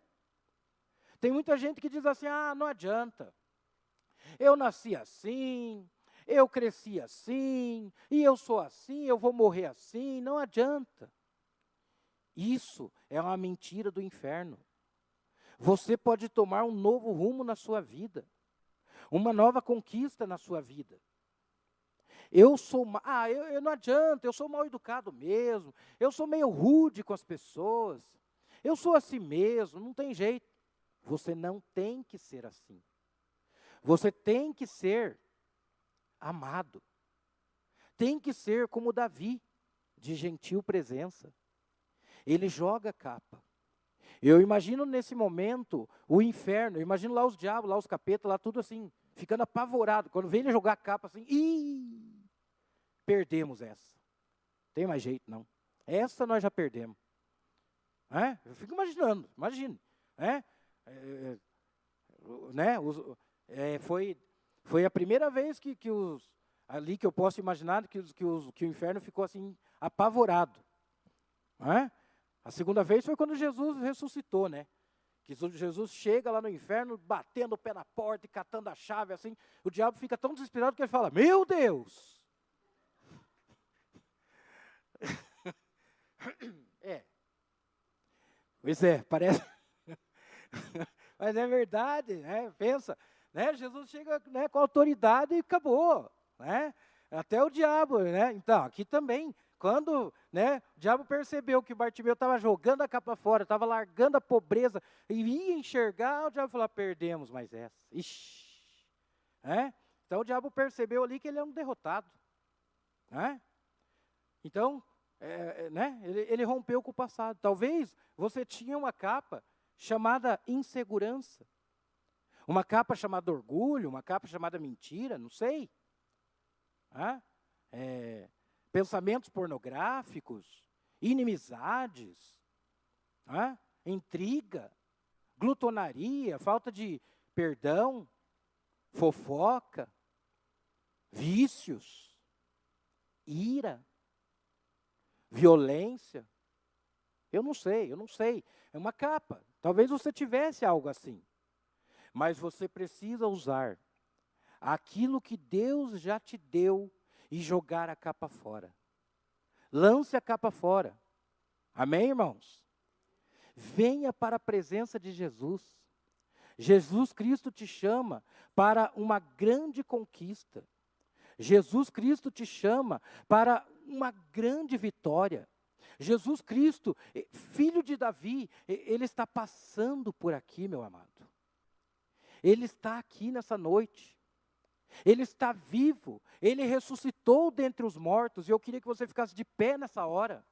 Speaker 1: Tem muita gente que diz assim, não adianta. Eu nasci assim, eu cresci assim, e eu sou assim, eu vou morrer assim, não adianta. Isso é uma mentira do inferno. Você pode tomar um novo rumo na sua vida, uma nova conquista na sua vida. Eu não adianta, eu sou mal educado mesmo, eu sou meio rude com as pessoas, eu sou assim mesmo, não tem jeito. Você não tem que ser assim. Você tem que ser amado. Tem que ser como Davi, de gentil presença. Ele joga a capa. Eu imagino nesse momento o inferno, eu imagino lá os diabos, lá os capetas, lá tudo assim, ficando apavorado. Quando vem ele jogar a capa assim, perdemos essa. Não tem mais jeito não. Essa nós já perdemos. Eu fico imaginando, imagine. Foi a primeira vez que ali que eu posso imaginar que o inferno ficou assim apavorado. A segunda vez foi quando Jesus ressuscitou, né? Que Jesus chega lá no inferno, batendo o pé na porta e catando a chave, assim. O diabo fica tão desesperado que ele fala, meu Deus! Pois é, parece... Mas é verdade, né? Pensa, né? Jesus chega, né, com autoridade e acabou, né? Até o diabo, né? Então, aqui também... Quando, né, o diabo percebeu que o Bartimeu estava jogando a capa fora, estava largando a pobreza, e ia enxergar, o diabo falou, perdemos mais essa. Ixi. Então o diabo percebeu ali que ele é um derrotado. Então, ele rompeu com o passado. Talvez você tinha uma capa chamada insegurança, uma capa chamada orgulho, uma capa chamada mentira, não sei. Pensamentos pornográficos, inimizades, intriga, glutonaria, falta de perdão, fofoca, vícios, ira, violência. Eu não sei. É uma capa. Talvez você tivesse algo assim. Mas você precisa usar aquilo que Deus já te deu e jogar a capa fora. Lance a capa fora. Amém, irmãos? Venha para a presença de Jesus. Jesus Cristo te chama para uma grande conquista. Jesus Cristo te chama para uma grande vitória. Jesus Cristo, filho de Davi, ele está passando por aqui, meu amado. Ele está aqui nessa noite. Ele está vivo. Ele ressuscitou dentre os mortos. E eu queria que você ficasse de pé nessa hora.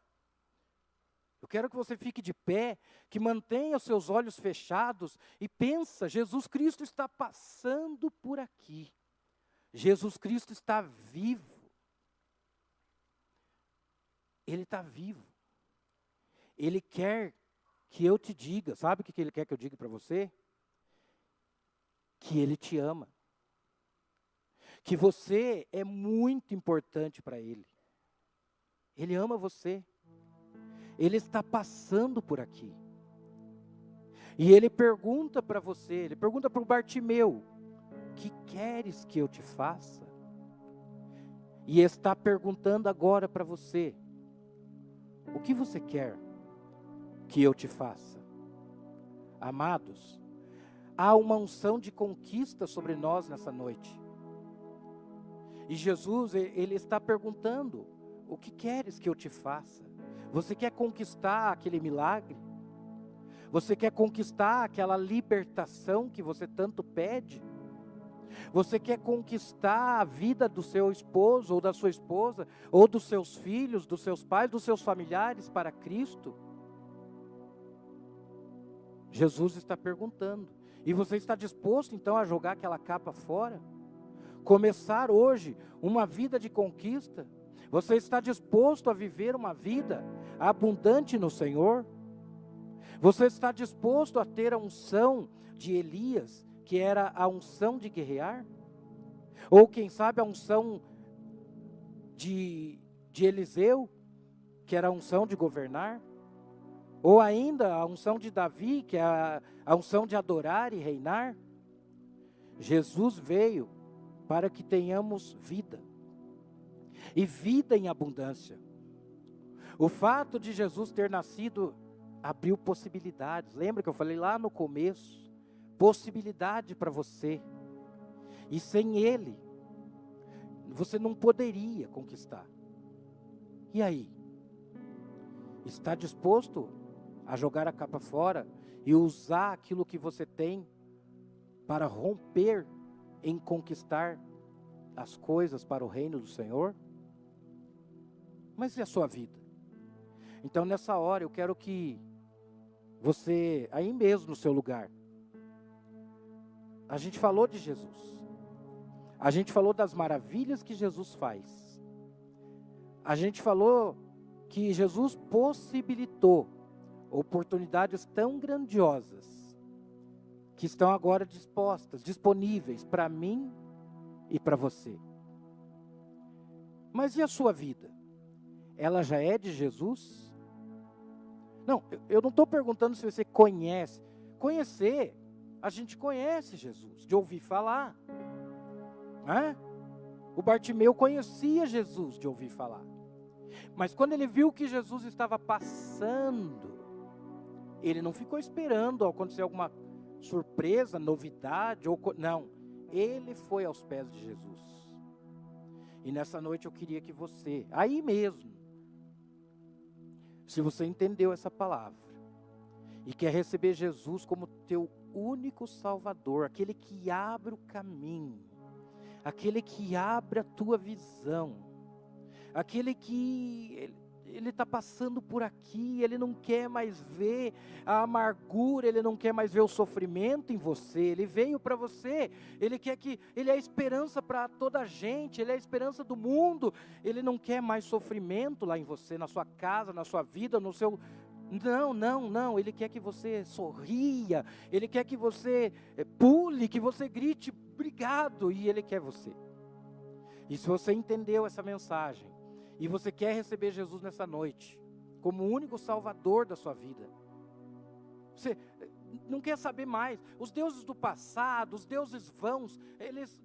Speaker 1: Eu quero que você fique de pé, que mantenha os seus olhos fechados e pensa, Jesus Cristo está passando por aqui. Jesus Cristo está vivo. Ele está vivo. Ele quer que eu te diga, sabe o que Ele quer que eu diga para você? Que Ele te ama. Que você é muito importante para Ele. Ele ama você. Ele está passando por aqui. E Ele pergunta para você, Ele pergunta para o Bartimeu, que queres que eu te faça? E está perguntando agora para você, o que você quer que eu te faça? Amados, há uma unção de conquista sobre nós nessa noite. E Jesus, Ele está perguntando, o que queres que eu te faça? Você quer conquistar aquele milagre? Você quer conquistar aquela libertação que você tanto pede? Você quer conquistar a vida do seu esposo ou da sua esposa, ou dos seus filhos, dos seus pais, dos seus familiares para Cristo? Jesus está perguntando. E você está disposto então a jogar aquela capa fora? Começar hoje uma vida de conquista? Você está disposto a viver uma vida abundante no Senhor? Você está disposto a ter a unção de Elias, que era a unção de guerrear? Ou quem sabe a unção de Eliseu, que era a unção de governar? Ou ainda a unção de Davi, que é a unção de adorar e reinar? Jesus veio para que tenhamos vida. E vida em abundância. O fato de Jesus ter nascido abriu possibilidades. Lembra que eu falei lá no começo? Possibilidade para você. E sem Ele, você não poderia conquistar. E aí? Está disposto a jogar a capa fora e usar aquilo que você tem para romper em conquistar as coisas para o reino do Senhor? Mas e a sua vida? Então nessa hora eu quero que você, aí mesmo no seu lugar, a gente falou de Jesus. A gente falou das maravilhas que Jesus faz. A gente falou que Jesus possibilitou oportunidades tão grandiosas que estão agora disponíveis para mim e para você. Mas e a sua vida? Ela já é de Jesus? Não, eu não estou perguntando se você conhece. Conhecer, a gente conhece Jesus, de ouvir falar. O Bartimeu conhecia Jesus de ouvir falar. Mas quando ele viu que Jesus estava passando, ele não ficou esperando acontecer alguma surpresa, novidade, não. Ele foi aos pés de Jesus. E nessa noite eu queria que você, aí mesmo, se você entendeu essa palavra e quer receber Jesus como teu único Salvador, aquele que abre o caminho, aquele que abre a tua visão, aquele que ele está passando por aqui, ele não quer mais ver a amargura, ele não quer mais ver o sofrimento em você, ele veio para você, ele quer que, ele é a esperança para toda a gente, ele é a esperança do mundo, ele não quer mais sofrimento lá em você, na sua casa, na sua vida, no seu... Não, ele quer que você sorria, ele quer que você pule, que você grite, obrigado, e ele quer você. E se você entendeu essa mensagem, e você quer receber Jesus nessa noite, como o único Salvador da sua vida, você não quer saber mais. Os deuses do passado, os deuses vãos,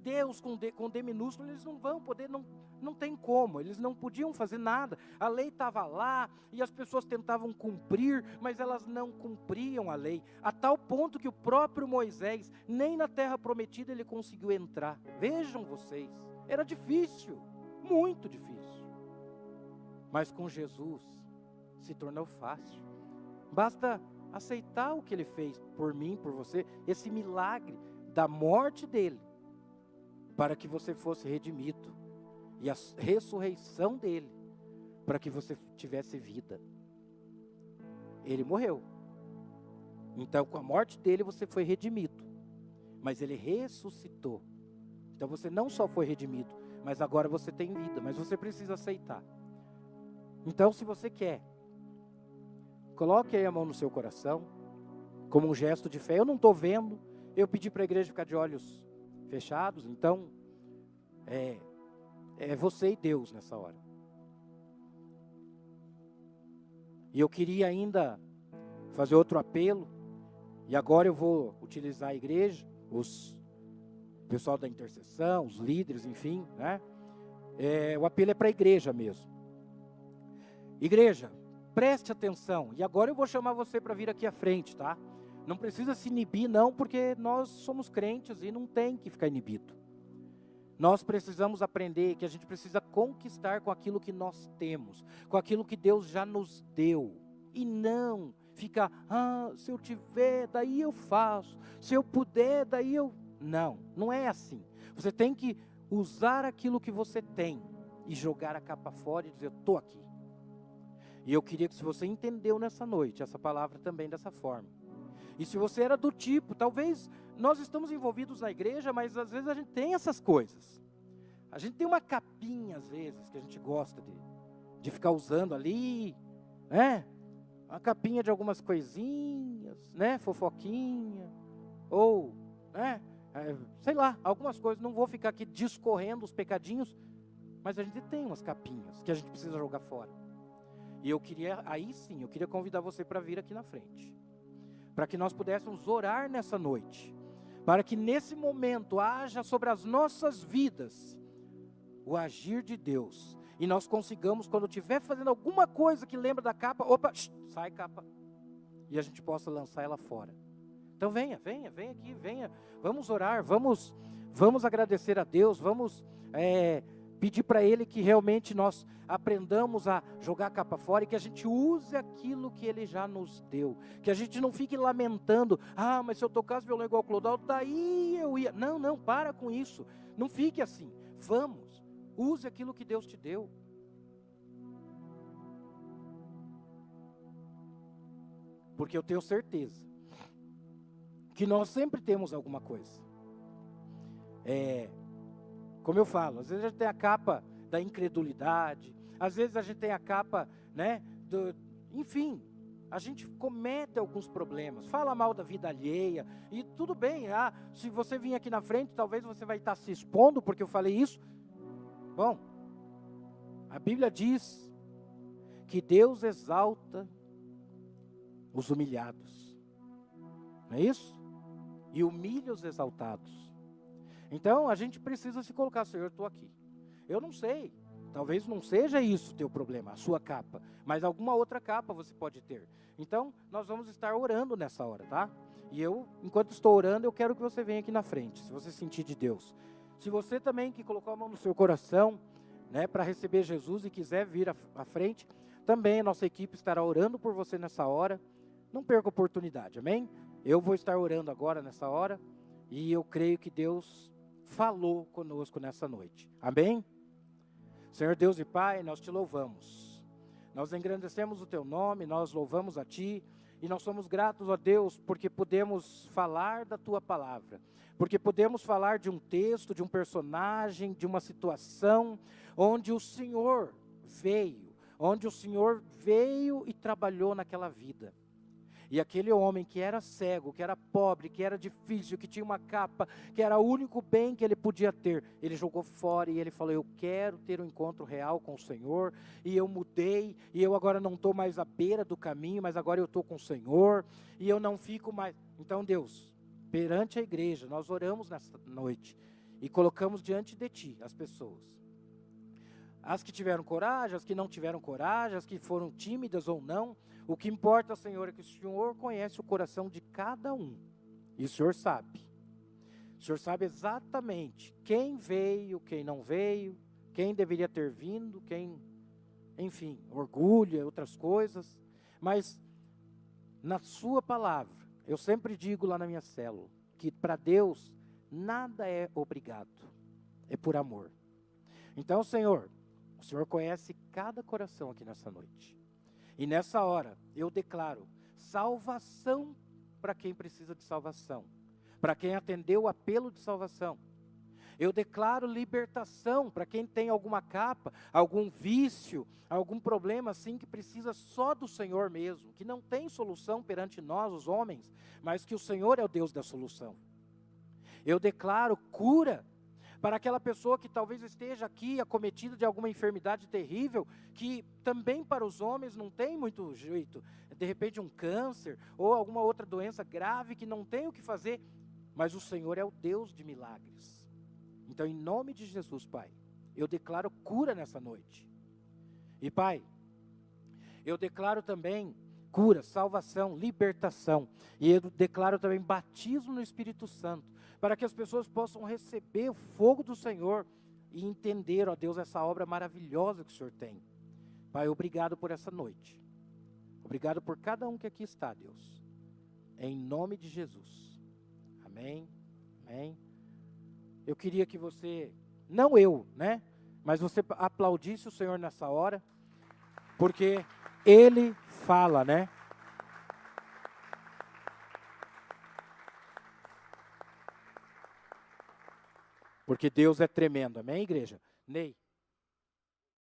Speaker 1: Deus com D minúsculo, eles não vão poder, não tem como, eles não podiam fazer nada. A lei estava lá e as pessoas tentavam cumprir, mas elas não cumpriam a lei, a tal ponto que o próprio Moisés, nem na terra prometida ele conseguiu entrar. Vejam vocês, era difícil, muito difícil. Mas com Jesus se tornou fácil. Basta aceitar o que ele fez por mim, por você, esse milagre da morte dele, para que você fosse redimido, e a ressurreição dele, para que você tivesse vida. Ele morreu, então com a morte dele você foi redimido, mas ele ressuscitou. Então você não só foi redimido, mas agora você tem vida, mas você precisa aceitar. Então, se você quer, coloque aí a mão no seu coração, como um gesto de fé. Eu não estou vendo, eu pedi para a igreja ficar de olhos fechados, então, é você e Deus nessa hora. E eu queria ainda fazer outro apelo, e agora eu vou utilizar a igreja, o pessoal da intercessão, os líderes, enfim, né? O apelo é para a igreja mesmo. Igreja, preste atenção, e agora eu vou chamar você para vir aqui à frente, tá? Não precisa se inibir não, porque nós somos crentes e não tem que ficar inibido. Nós precisamos aprender que a gente precisa conquistar com aquilo que nós temos, com aquilo que Deus já nos deu, e não ficar, se eu tiver, daí eu faço, se eu puder, daí eu... Não é assim. Você tem que usar aquilo que você tem, e jogar a capa fora e dizer, eu estou aqui. E eu queria que, se você entendeu nessa noite, essa palavra também dessa forma. E se você era do tipo, talvez nós estamos envolvidos na igreja, mas às vezes a gente tem essas coisas. A gente tem uma capinha, às vezes, que a gente gosta de ficar usando ali, né? Uma capinha de algumas coisinhas, né? Fofoquinha, ou, né? Sei lá, algumas coisas. Não vou ficar aqui discorrendo os pecadinhos, mas a gente tem umas capinhas que a gente precisa jogar fora. E eu queria convidar você para vir aqui na frente, para que nós pudéssemos orar nessa noite, para que nesse momento haja sobre as nossas vidas o agir de Deus, e nós consigamos, quando estiver fazendo alguma coisa que lembra da capa, sai capa, e a gente possa lançar ela fora. Então venha aqui, vamos orar, vamos agradecer a Deus, vamos pedir para Ele que realmente nós aprendamos a jogar a capa fora e que a gente use aquilo que Ele já nos deu. Que a gente não fique lamentando, mas se eu tocasse violão igual o Clodoaldo, daí eu ia. Não, para com isso. Não fique assim. Use aquilo que Deus te deu. Porque eu tenho certeza que nós sempre temos alguma coisa. Como eu falo, às vezes a gente tem a capa da incredulidade, às vezes a gente tem a capa, né, enfim, a gente comete alguns problemas, fala mal da vida alheia, e tudo bem, se você vir aqui na frente, talvez você vai estar se expondo, porque eu falei isso. Bom, a Bíblia diz que Deus exalta os humilhados, não é isso? E humilha os exaltados. Então, a gente precisa se colocar, Senhor, eu estou aqui. Eu não sei, talvez não seja isso o teu problema, a sua capa, mas alguma outra capa você pode ter. Então, nós vamos estar orando nessa hora, tá? E eu, enquanto estou orando, eu quero que você venha aqui na frente, se você sentir de Deus. Se você também que colocou a mão no seu coração, né, para receber Jesus e quiser vir à frente, também a nossa equipe estará orando por você nessa hora. Não perca a oportunidade, amém? Eu vou estar orando agora nessa hora, e eu creio que Deus falou conosco nessa noite, amém? Senhor Deus e Pai, nós te louvamos, nós engrandecemos o teu nome, nós louvamos a ti, e nós somos gratos a Deus, porque podemos falar da tua palavra, porque podemos falar de um texto, de um personagem, de uma situação, onde o Senhor veio e trabalhou naquela vida. E aquele homem que era cego, que era pobre, que era difícil, que tinha uma capa, que era o único bem que ele podia ter, ele jogou fora e ele falou: eu quero ter um encontro real com o Senhor, e eu mudei, e eu agora não estou mais à beira do caminho, mas agora eu estou com o Senhor, e eu não fico mais. Então, Deus, perante a igreja, nós oramos nessa noite, e colocamos diante de Ti as pessoas. As que tiveram coragem, as que não tiveram coragem, as que foram tímidas ou não. O que importa, Senhor, é que o Senhor conhece o coração de cada um. E o Senhor sabe. O Senhor sabe exatamente quem veio, quem não veio, quem deveria ter vindo, quem, enfim, orgulho e outras coisas. Mas, na sua palavra, eu sempre digo lá na minha célula, que para Deus, nada é obrigado. É por amor. Então, Senhor, o Senhor conhece cada coração aqui nessa noite. E nessa hora, eu declaro salvação para quem precisa de salvação. Para quem atendeu o apelo de salvação. Eu declaro libertação para quem tem alguma capa, algum vício, algum problema assim que precisa só do Senhor mesmo. Que não tem solução perante nós, os homens, mas que o Senhor é o Deus da solução. Eu declaro cura para aquela pessoa que talvez esteja aqui acometida de alguma enfermidade terrível, que também para os homens não tem muito jeito, de repente um câncer, ou alguma outra doença grave que não tem o que fazer, mas o Senhor é o Deus de milagres. Então, em nome de Jesus, Pai, eu declaro cura nessa noite. E Pai, eu declaro também cura, salvação, libertação, e eu declaro também batismo no Espírito Santo, para que as pessoas possam receber o fogo do Senhor e entender, ó Deus, essa obra maravilhosa que o Senhor tem. Pai, obrigado por essa noite. Obrigado por cada um que aqui está, Deus. Em nome de Jesus. Amém. Amém. Eu queria que você, não eu, né? Mas você aplaudisse o Senhor nessa hora, porque Ele fala, né? Porque Deus é tremendo, amém, igreja? Ney.